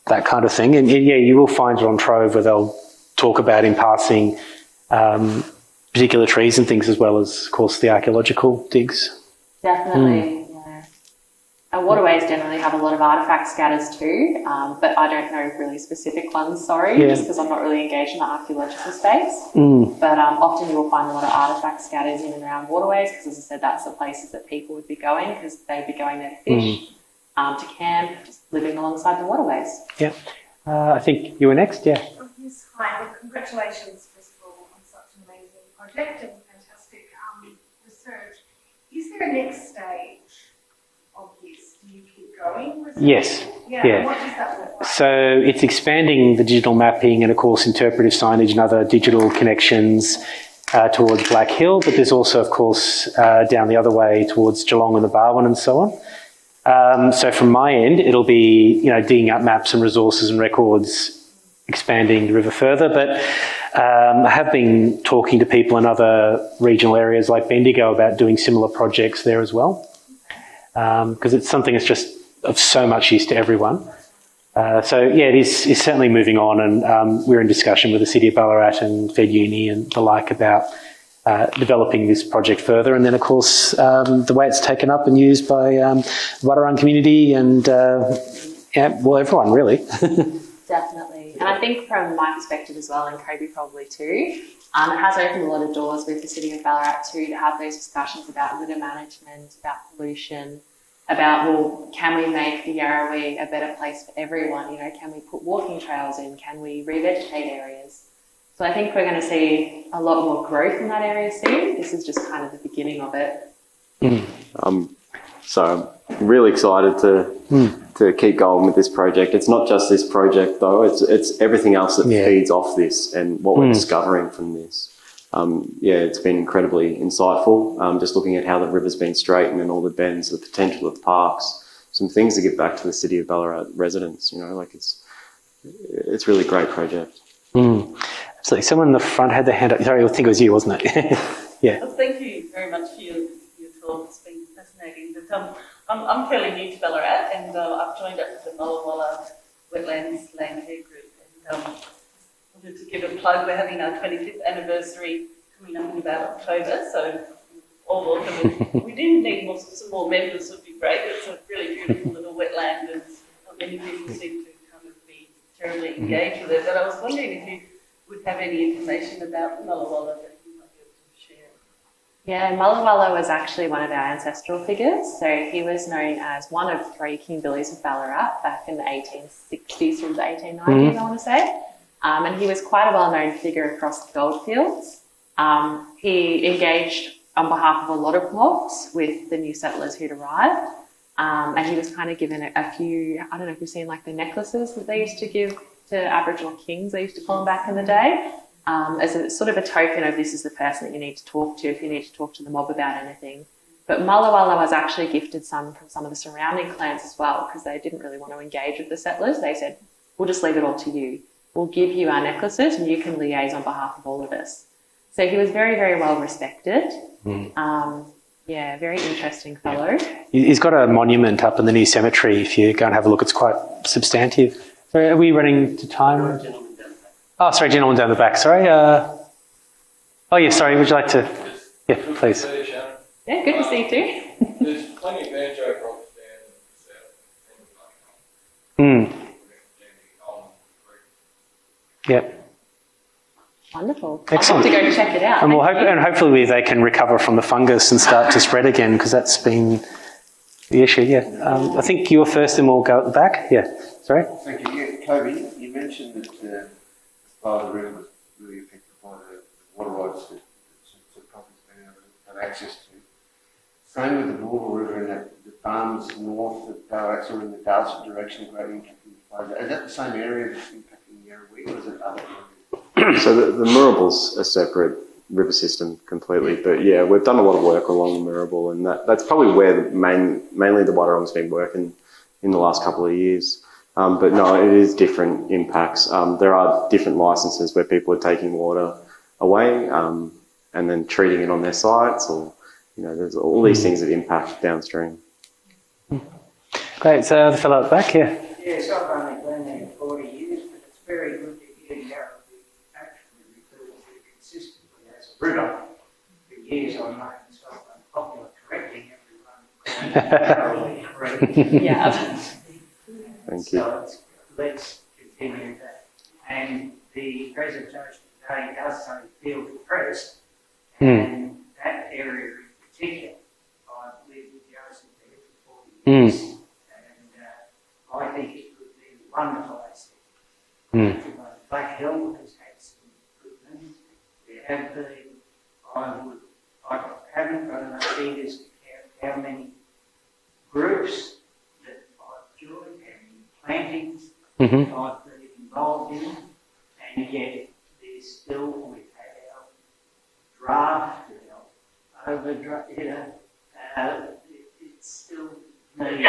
that kind of thing. And yeah, you will find it on Trove where they'll talk about in passing particular trees and things, as well as, of course, the archaeological digs. definitely, yeah. And waterways generally have a lot of artefact scatters too, but I don't know really specific ones, sorry, just because I'm not really engaged in the archaeological space. But often you will find a lot of artefact scatters in and around waterways because, as I said, that's the places that people would be going because they'd be going there to fish, to camp, just living alongside the waterways. Yeah. I think you were next, yeah. Yes, hi. Well, congratulations, first of all, on such an amazing project and fantastic research. Is there a next stage of this? Do you keep going with it? Yes. Yeah. Yeah. And what does that look like? So it's expanding the digital mapping and, of course, interpretive signage and other digital connections towards Black Hill, but there's also, of course, down the other way towards Geelong and the Barwon and so on. So from my end, it'll be, digging up maps and resources and records, expanding the river further. But I have been talking to people in other regional areas like Bendigo about doing similar projects there as well, because it's something that's just of so much use to everyone. So yeah, it is certainly moving on, and we're in discussion with the City of Ballarat and Fed Uni and the like about developing this project further. And then, of course, the way it's taken up and used by the Wadawurrung community and, everyone really. Definitely. And I think from my perspective as well, and Koby probably too, it has opened a lot of doors with the City of Ballarat too to have those discussions about litter management, about pollution, about, well, can we make the Yarrowee a better place for everyone? Can we put walking trails in? Can we revegetate areas? So I think we're going to see a lot more growth in that area soon. This is just kind of the beginning of it. So I'm really excited to keep going with this project. It's not just this project though, it's everything else that feeds off this and what we're discovering from this. It's been incredibly insightful. Just looking at how the river's been straightened and all the bends, the potential of parks, some things to give back to the City of Ballarat residents, it's really a great project. Absolutely. Someone in the front had their hand up. Sorry, I think it was you, wasn't it? Yeah. Well, thank you very much for your talk. It's been fascinating. But I'm fairly new to Ballarat, and I've joined up with the Mulla Wetlands Land Care Group. And wanted to give a plug. We're having our 25th anniversary coming up in about October, so all welcome. We do need some more members. Would be great. It's a really beautiful little wetland, and not many people seem to kind of be terribly engaged with it. But I was wondering if you would have any information about Mulla that you might be able to share. Yeah, Mulla was actually one of our ancestral figures. So he was known as one of 3 King Billies of Ballarat back in the 1860s through the 1890s, I want to say. And he was quite a well-known figure across the goldfields. He engaged on behalf of a lot of blocks with the new settlers who'd arrived. And he was kind of given a few, I don't know if you've seen like the necklaces that they used to give to Aboriginal kings, they used to call them back in the day, as a sort of a token of this is the person that you need to talk to if you need to talk to the mob about anything. But Mulla was actually gifted some from some of the surrounding clans as well, because they didn't really want to engage with the settlers. They said, we'll just leave it all to you. We'll give you our necklaces and you can liaise on behalf of all of us. So he was very, very well respected. Very interesting fellow. He's got a monument up in the new cemetery. If you go and have a look, it's quite substantive. So are we running to time? Oh, sorry, gentleman down the back. Sorry. Oh, yeah, sorry. Would you like to? Yeah, please. Yeah, good to see you too. There's plenty of banjo rocks down south. Yep. Wonderful. Excellent. I'll have to go check it out. And, Thank you. and hopefully they can recover from the fungus and start to spread again, because that's been the issue. Yeah. I think you were first, and we'll go at the back. Yeah. Sorry. Thank you. Yeah, Koby, you mentioned that this part of the river was really affected by the water rights that some properties been able to have access to. Same with the Waldron River and the farms north of Darracks or in the Dartford direction, great impacting flows. Is that the same area that's impacting Yarrowee, or is it other areas? So the Mirrable's a separate river system completely, but yeah, we've done a lot of work along the Mirrable, and that's probably where mainly the Wadawurrung's been working in the last couple of years. But no, it is different impacts. There are different licenses where people are taking water away and then treating it on their sites, or there's all these things that impact downstream. Great. So the fellow at the back, yeah. Yes, I've only been there 40 years, but it's very good to hear Yarrowee actually referred to consistently as a river. For years I've made myself unpopular correcting everyone calling it Yarrowee. Yeah. Thank you. So let's continue that. And the presentation today does say field of Prest, and that area in particular, I've lived adjacent there for 40 years, and I think it could be a wonderful asset. Black Hill has had some good things. There have been, I haven't got enough figures to count how many groups that I've joined, how many plantings I've been involved in, and yet there's still, we've had our draft, our overdraft, it still needs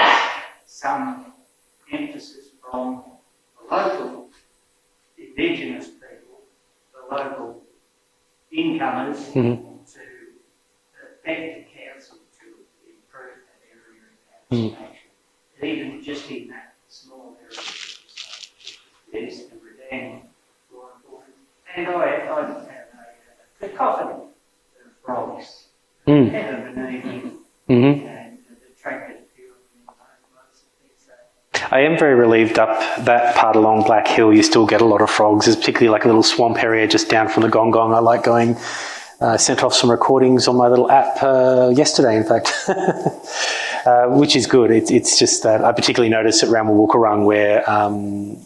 some emphasis from the local Indigenous people, the local incomers, to beg the council to improve that area of action. Even just in that small area, there's the Redan law enforcement. And I have a cacophony of frogs ever beneath him, and attracted a few of them. I am very relieved up that part along Black Hill you still get a lot of frogs. There's particularly like a little swamp area just down from the Gong Gong. I like going, sent off some recordings on my little app yesterday, in fact, which is good. It's just that I particularly notice at Wadawurrung where I'm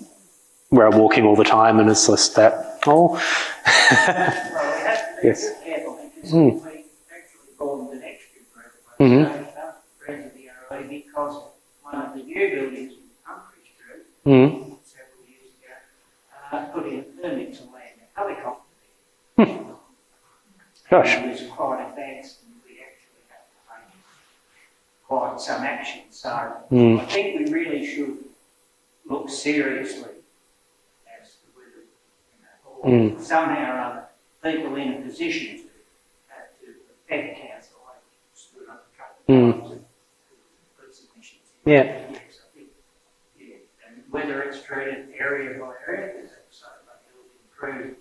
walking all the time, and it's just that, Well, we have to be careful because we actually formed an extra group friends of the Yarrowee, because one of the new buildings in Humphrey Street several years ago put in a permit to land a helicopter there. Gosh. And it was quite advanced, and we actually have to take quite some action. So I think we really should look seriously as to whether, or somehow or other, people in a position to affect council. I stood up a couple of times and put submissions in. Yeah. Yes, I think, and whether it's treated area by area, because so it'll improve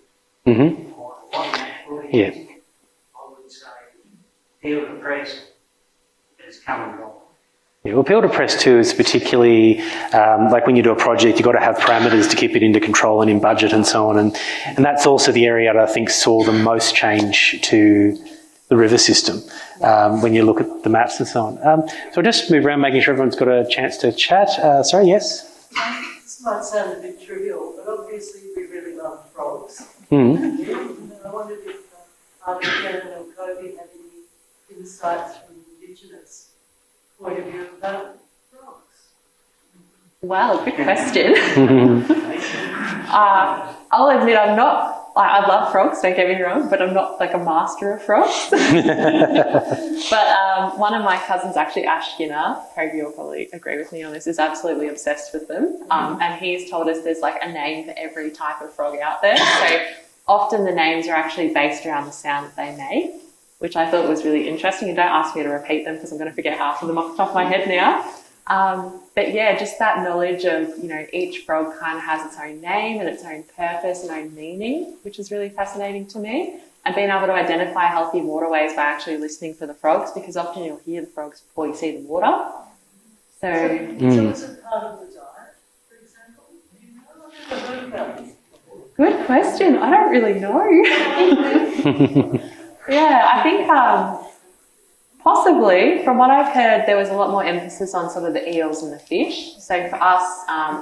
quite a lot in that 40 years. I would say field of Prest has come and gone. Yeah, well, field of Prest too is particularly like when you do a project, you've got to have parameters to keep it under control and in budget and so on. And that's also the area that I think saw the most change to the river system when you look at the maps and so on. So I'll just move around, making sure everyone's got a chance to chat. Sorry, yes? This might sound a bit trivial, but obviously we really love frogs. I wondered if either Shannen or Koby had any insights from the Indigenous point of view about frogs. Wow, good question. I'll admit I'm not, I love frogs, don't get me wrong, but I'm not like a master of frogs. But one of my cousins, actually Ash Skinner, Koby will probably agree with me on this, is absolutely obsessed with them. And he's told us there's like a name for every type of frog out there. So often the names are actually based around the sound that they make, which I thought was really interesting. And don't ask me to repeat them because I'm going to forget half of them off the top of my head now. But yeah, just that knowledge of, you know, each frog kind of has its own name and its own purpose and own meaning, which is really fascinating to me. And being able to identify healthy waterways by actually listening for the frogs, because often you'll hear the frogs before you see the water. So is it part of the diet, for example? Do you know? I've never heard about this. good question. I don't really know. Yeah, I think possibly, from what I've heard, there was a lot more emphasis on sort of the eels and the fish. So for us,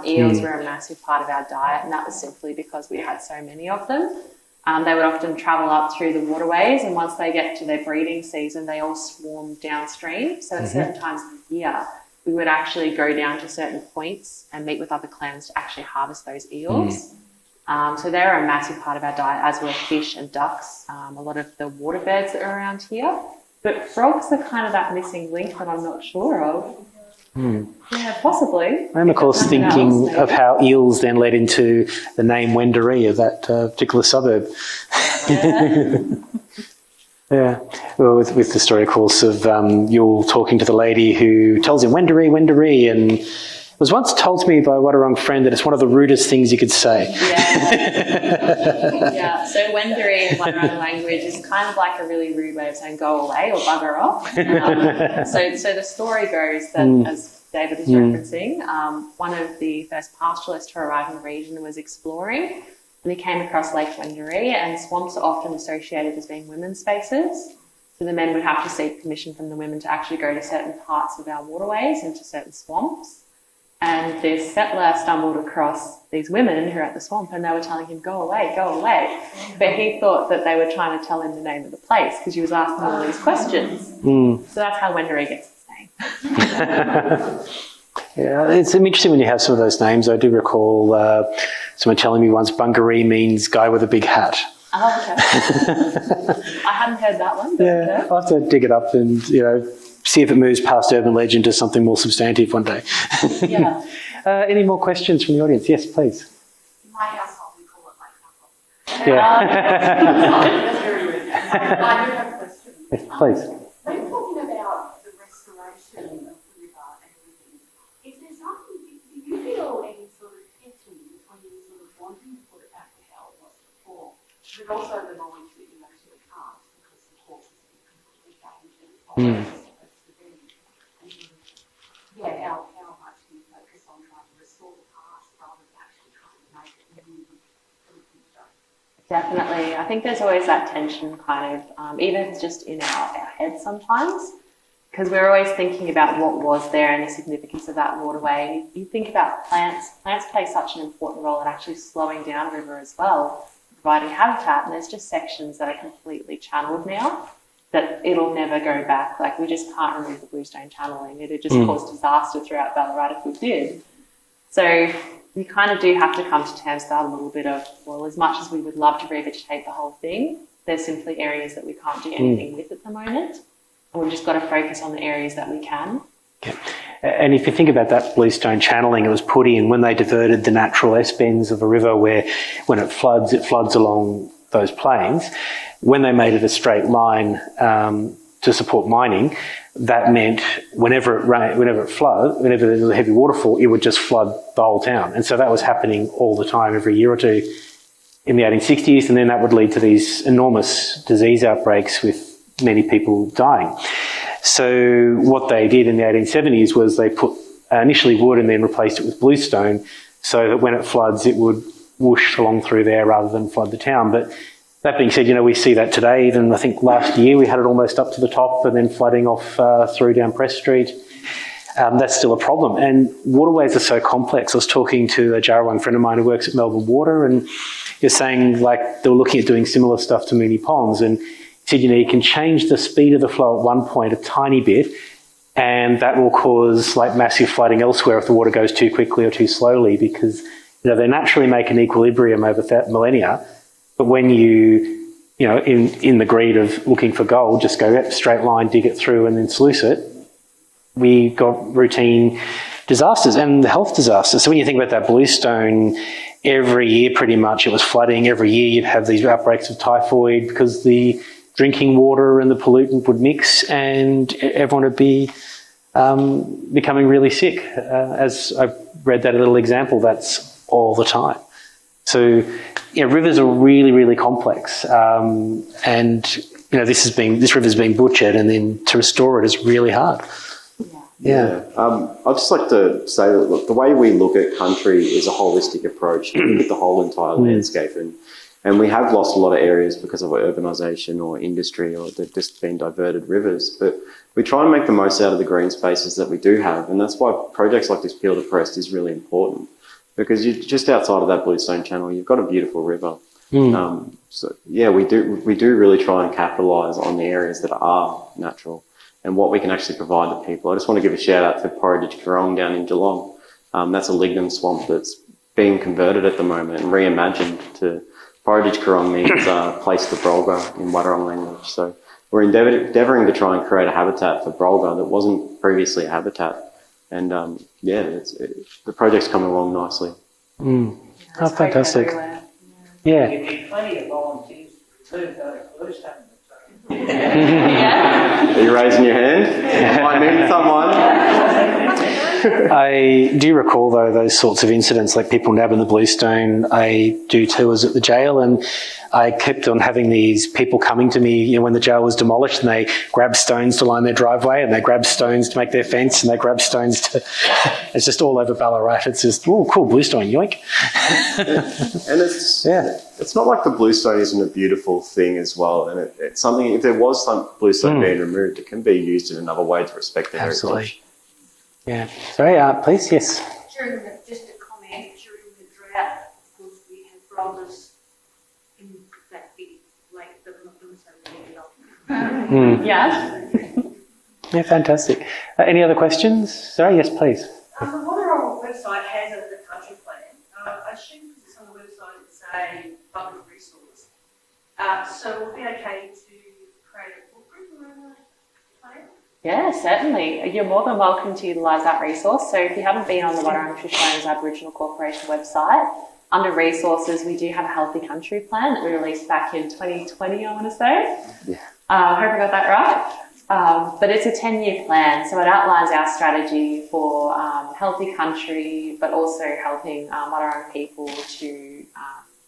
eels were a massive part of our diet, and that was simply because we had so many of them. They would often travel up through the waterways, and once they get to their breeding season, they all swarm downstream. So at certain times of the year, we would actually go down to certain points and meet with other clans to actually harvest those eels. So they're a massive part of our diet, as were fish and ducks, a lot of the water birds that are around here. But frogs are kind of that missing link that I'm not sure of. Yeah, possibly. I'm, of course, thinking of how eels then led into the name Wendouree of that particular suburb. Yeah. Well, with the story, of course, of Yule talking to the lady who tells him Wendouree, Wendouree, and it was once told to me by a Wadawurrung friend that it's one of the rudest things you could say. Yeah, so Wendouree in Wadawurrung language is kind of like a really rude way of saying go away or bugger off. So the story goes that, as David is referencing, one of the first pastoralists to arrive in the region was exploring, and he came across Lake Wendouree, and swamps are often associated as being women's spaces. So the men would have to seek permission from the women to actually go to certain parts of our waterways and to certain swamps. And this settler stumbled across these women who were at the swamp, and they were telling him, go away, go away. But he thought that they were trying to tell him the name of the place because he was asking all these questions. So that's how Wendouree gets its name. Yeah, it's interesting when you have some of those names. I do recall someone telling me once Bungaree means guy with a big hat. Oh, okay. I hadn't heard that one. But Yeah, I'll have to dig it up and, you know, see if it moves past urban legend to something more substantive one day. Yeah. Any more questions from the audience? Yes, please. In my household, we call it like knuckle. Yeah. I do have a question. Yes, please. When you're talking about the restoration of the river and everything, is there something, do you feel any sort of tension between sort of wanting to put it back to how it was before, but also the knowledge that you actually can't because the course has been completely changed and it's not what it's supposed to be? And how much do you focus on trying to restore the past rather than actually trying to make it new for the future? Definitely. I think there's always that tension kind of, even just in our heads sometimes, because we're always thinking about what was there and the significance of that waterway. You think about plants. Plants play such an important role in actually slowing down a river as well, providing habitat, and there's just sections that are completely channeled now that it'll never go back. Like, we just can't remove the bluestone channeling. It'd just cause disaster throughout Ballarat if we did. So you kind of do have to come to terms with that a little bit of, well, as much as we would love to revegetate the whole thing, there's simply areas that we can't do anything with at the moment. And we've just got to focus on the areas that we can. Yeah. And if you think about that bluestone channeling, it was put in when they diverted the natural S-bends of a river where when it floods the those plains. When they made it a straight line to support mining, that meant whenever it there was a heavy waterfall, it would just flood the whole town. And so that was happening all the time, every year or two in the 1860s, and then that would lead to these enormous disease outbreaks with many people dying. So what they did in the 1870s was they put initially wood and then replaced it with bluestone so that when it floods, it would whoosh along through there rather than flood the town. But that being said, you know, we see that today. Even I think last year we had it almost up to the top and then flooding off through down Prest Street. That's still a problem. And waterways are so complex. I was talking to a Yarrowee friend of mine who works at Melbourne Water, and he was saying, like, they were looking at doing similar stuff to Moonee Ponds, and he said, you know, you can change the speed of the flow at one point a tiny bit, and that will cause like massive flooding elsewhere if the water goes too quickly or too slowly, because, you know, they naturally make an equilibrium over millennia. But when you know, in the greed of looking for gold, just go straight line, dig it through and then sluice it, we got routine disasters and health disasters. So when you think about that bluestone, every year pretty much it was flooding. Every year you'd have these outbreaks of typhoid because the drinking water and the pollutant would mix and everyone would be becoming really sick. As I've read that little example, that's all the time. So, rivers are really, really complex, and this river's been butchered, and then to restore it is really hard. Yeah. I'd just like to say that look, the way we look at country is a holistic approach. We look at the whole entire landscape, and we have lost a lot of areas because of urbanisation or industry, or they've just been diverted rivers. But we try and make the most out of the green spaces that we do have, and that's why projects like this Peel to Prest is really important, because you're just outside of that Bluestone Channel, you've got a beautiful river. So yeah, we do really try and capitalise on the areas that are natural and what we can actually provide to people. I just want to give a shout out to Porridge Kurong down in Geelong. That's a lignum swamp that's being converted at the moment and reimagined to Porridge Kurong means place to Brolga in Wadawurrung language. So we're endeavouring to try and create a habitat for Brolga that wasn't previously a habitat. And the project's coming along nicely. Oh, fantastic. Yeah. You need plenty of volunteers to go to Bluestone. Are you raising your hand? I need someone. I do recall, though, those sorts of incidents, like people nabbing the bluestone. I do tours at the jail, and I kept on having these people coming to me, when the jail was demolished, and they grabbed stones to line their driveway, and they grabbed stones to make their fence, and they grabbed stones to... It's just all over Ballarat. It's just, oh, cool, bluestone, yoink. And it's not like the bluestone isn't a beautiful thing as well. And it's something, if there was some bluestone being removed, it can be used in another way to respect the heritage. Yeah. Sorry, please, yes. Just a comment, during the drought, of course, we had boulders in that big lake that I'm not going to say the name of. Yeah. Yeah, fantastic. Any other questions? Sorry, yes, please. The Wadawurrung website has a country plan. I assume because it's on the website, it's a public resource. So would it be okay to create a book group around that plan? Yeah, certainly. You're more than welcome to utilise that resource. So if you haven't been on the Wadawurrung Shushilanes Aboriginal Corporation website, under resources, we do have a healthy country plan that we released back in 2020, I want to say. Yeah. Hope I got that right. But it's a 10-year plan, so it outlines our strategy for healthy country, but also helping Wadawurrung people to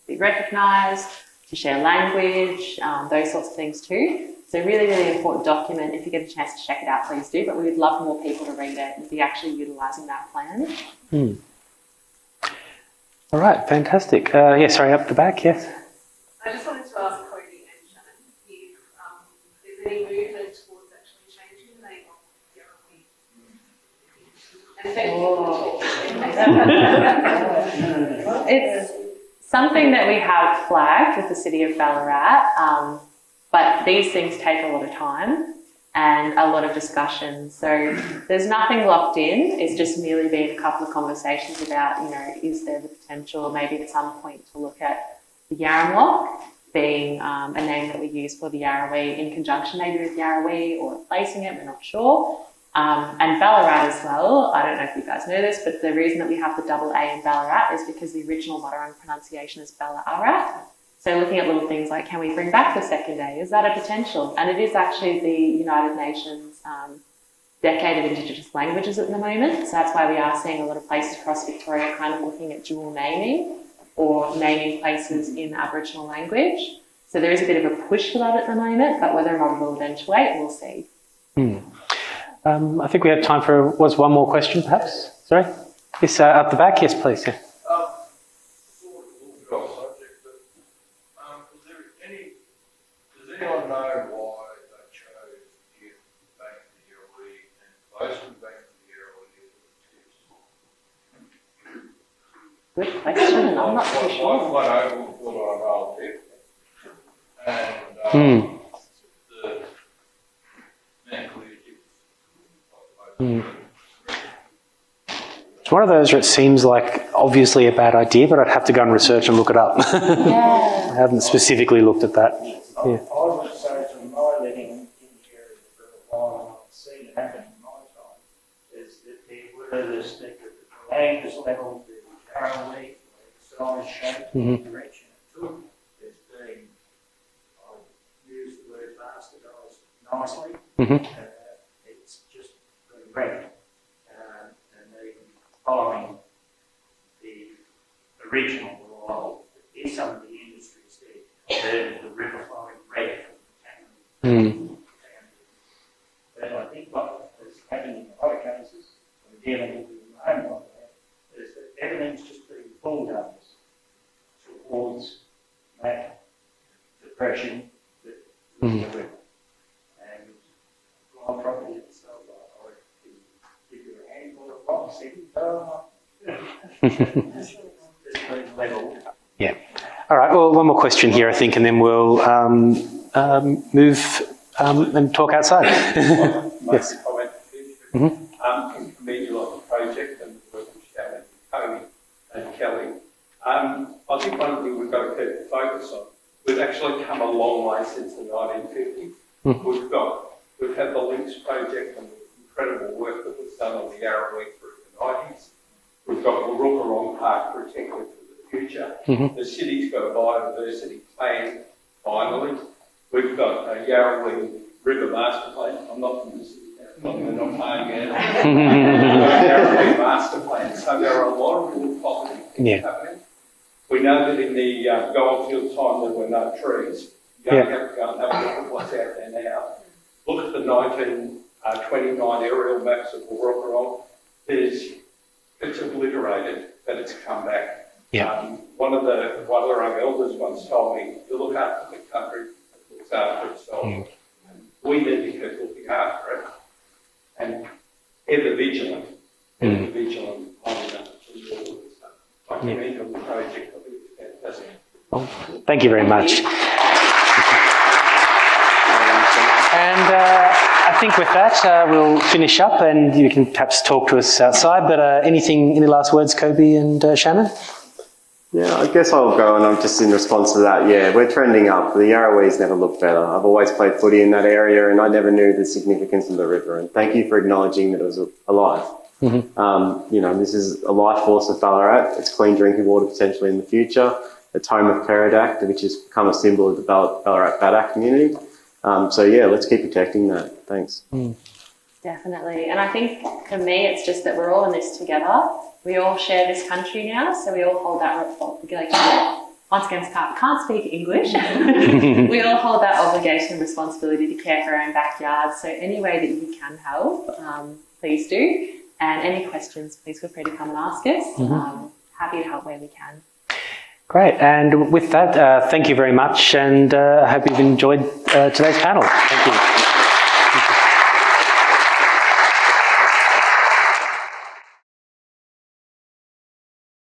be recognised, to share language, those sorts of things too. So really, really important document. If you get a chance to check it out, please do. But we would love more people to read it and be actually utilising that plan. All right, fantastic. Sorry, up the back, yes. I just wanted to ask Koby and Shannen if there's any movement towards actually changing the name of Yarrowee. It's something that we have flagged with the City of Ballarat, but these things take a lot of time and a lot of discussion. So there's nothing locked in. It's just merely been a couple of conversations about, is there the potential maybe at some point to look at the Yaramlok being a name that we use for the Yarrowee in conjunction maybe with Yarrowee or replacing it, we're not sure. And Ballarat as well, I don't know if you guys know this, but the reason that we have the double A in Ballarat is because the original Wadawurrung pronunciation is Ballarat. So looking at little things like, can we bring back the second A? Is that a potential? And it is actually the United Nations Decade of Indigenous Languages at the moment. So that's why we are seeing a lot of places across Victoria kind of looking at dual naming or naming places in Aboriginal language. So there is a bit of a push for that at the moment, but whether or not it will eventuate, we'll see. I think we have time for one more question, perhaps. Sorry? Yes, up the back. Yes, please. Yeah. Does anyone know why they chose to give back to the Yarrowee and close them back to the Yarrowee? Good question, I'm not too sure. One over put on an old tip, and the mentally It's one of those where it seems like obviously a bad idea, but I'd have to go and research and look it up. Yeah. I haven't specifically looked at that. Yeah. I would say from my living in the area for a while, and I've seen it happen in my time, is that there were this thing at the land is level, the Yarrowee, size, shape, direction it took, has been, I'll use the word bastardised nicely. It's just been But I think what is happening in a lot of cases, we're dealing with the moment like that, is that everything's just being pulled up towards that depression that is the river. And on property itself, I can give you a handful of rocks in, it's been levelled. Yeah. All right. Well, one more question here, I think, and then we'll move and talk outside. Yes. Commend you on the project and the work of Shannen, Koby and Kelly. I think one thing we've got to keep focus on, we've actually come a long way since the 1950s. We've had the Links project and the incredible work that was done on the Yarrowee through the 90s. We've got Wadawurrung Park protected for the future. The city's got a biodiversity plan, finally. We've got a Yarrowee River master plan. I'm not from the city, they're not paying out. Yarrowee master plan. So there are a lot of really positive things happening. We know that in the goldfield time there were no trees. You don't have to go and have a look at what's out there now. Look at the 1929 aerial maps of Wadawurrung. It's obliterated, but it's come back. One of the Wadawurrung elders once told me, you look after the country, it looks after itself. And we need to keep looking after it. And ever vigilant on that. I commend on the project. I think it's fantastic. Well, thank you very much. And I think with that, we'll finish up and you can perhaps talk to us outside. But any last words, Koby and Shannen? Yeah, I guess I'll go, and I'm just in response to that. Yeah, we're trending up. The Yarrowee's never looked better. I've always played footy in that area, and I never knew the significance of the river. And thank you for acknowledging that it was alive. This is a life force of Ballarat. It's clean drinking water potentially in the future. It's home of Peridot, which has become a symbol of the Ballarat Badak community. Let's keep protecting that. Thanks. Definitely. And I think for me, it's just that we're all in this together. We all share this country now, so we all hold that once again, can't speak English. We all hold that obligation and responsibility to care for our own backyards. So any way that you can help, please do. And any questions, please feel free to come and ask us. Happy to help where we can. Great. And with that, thank you very much. And I hope you've enjoyed today's panel. Thank you.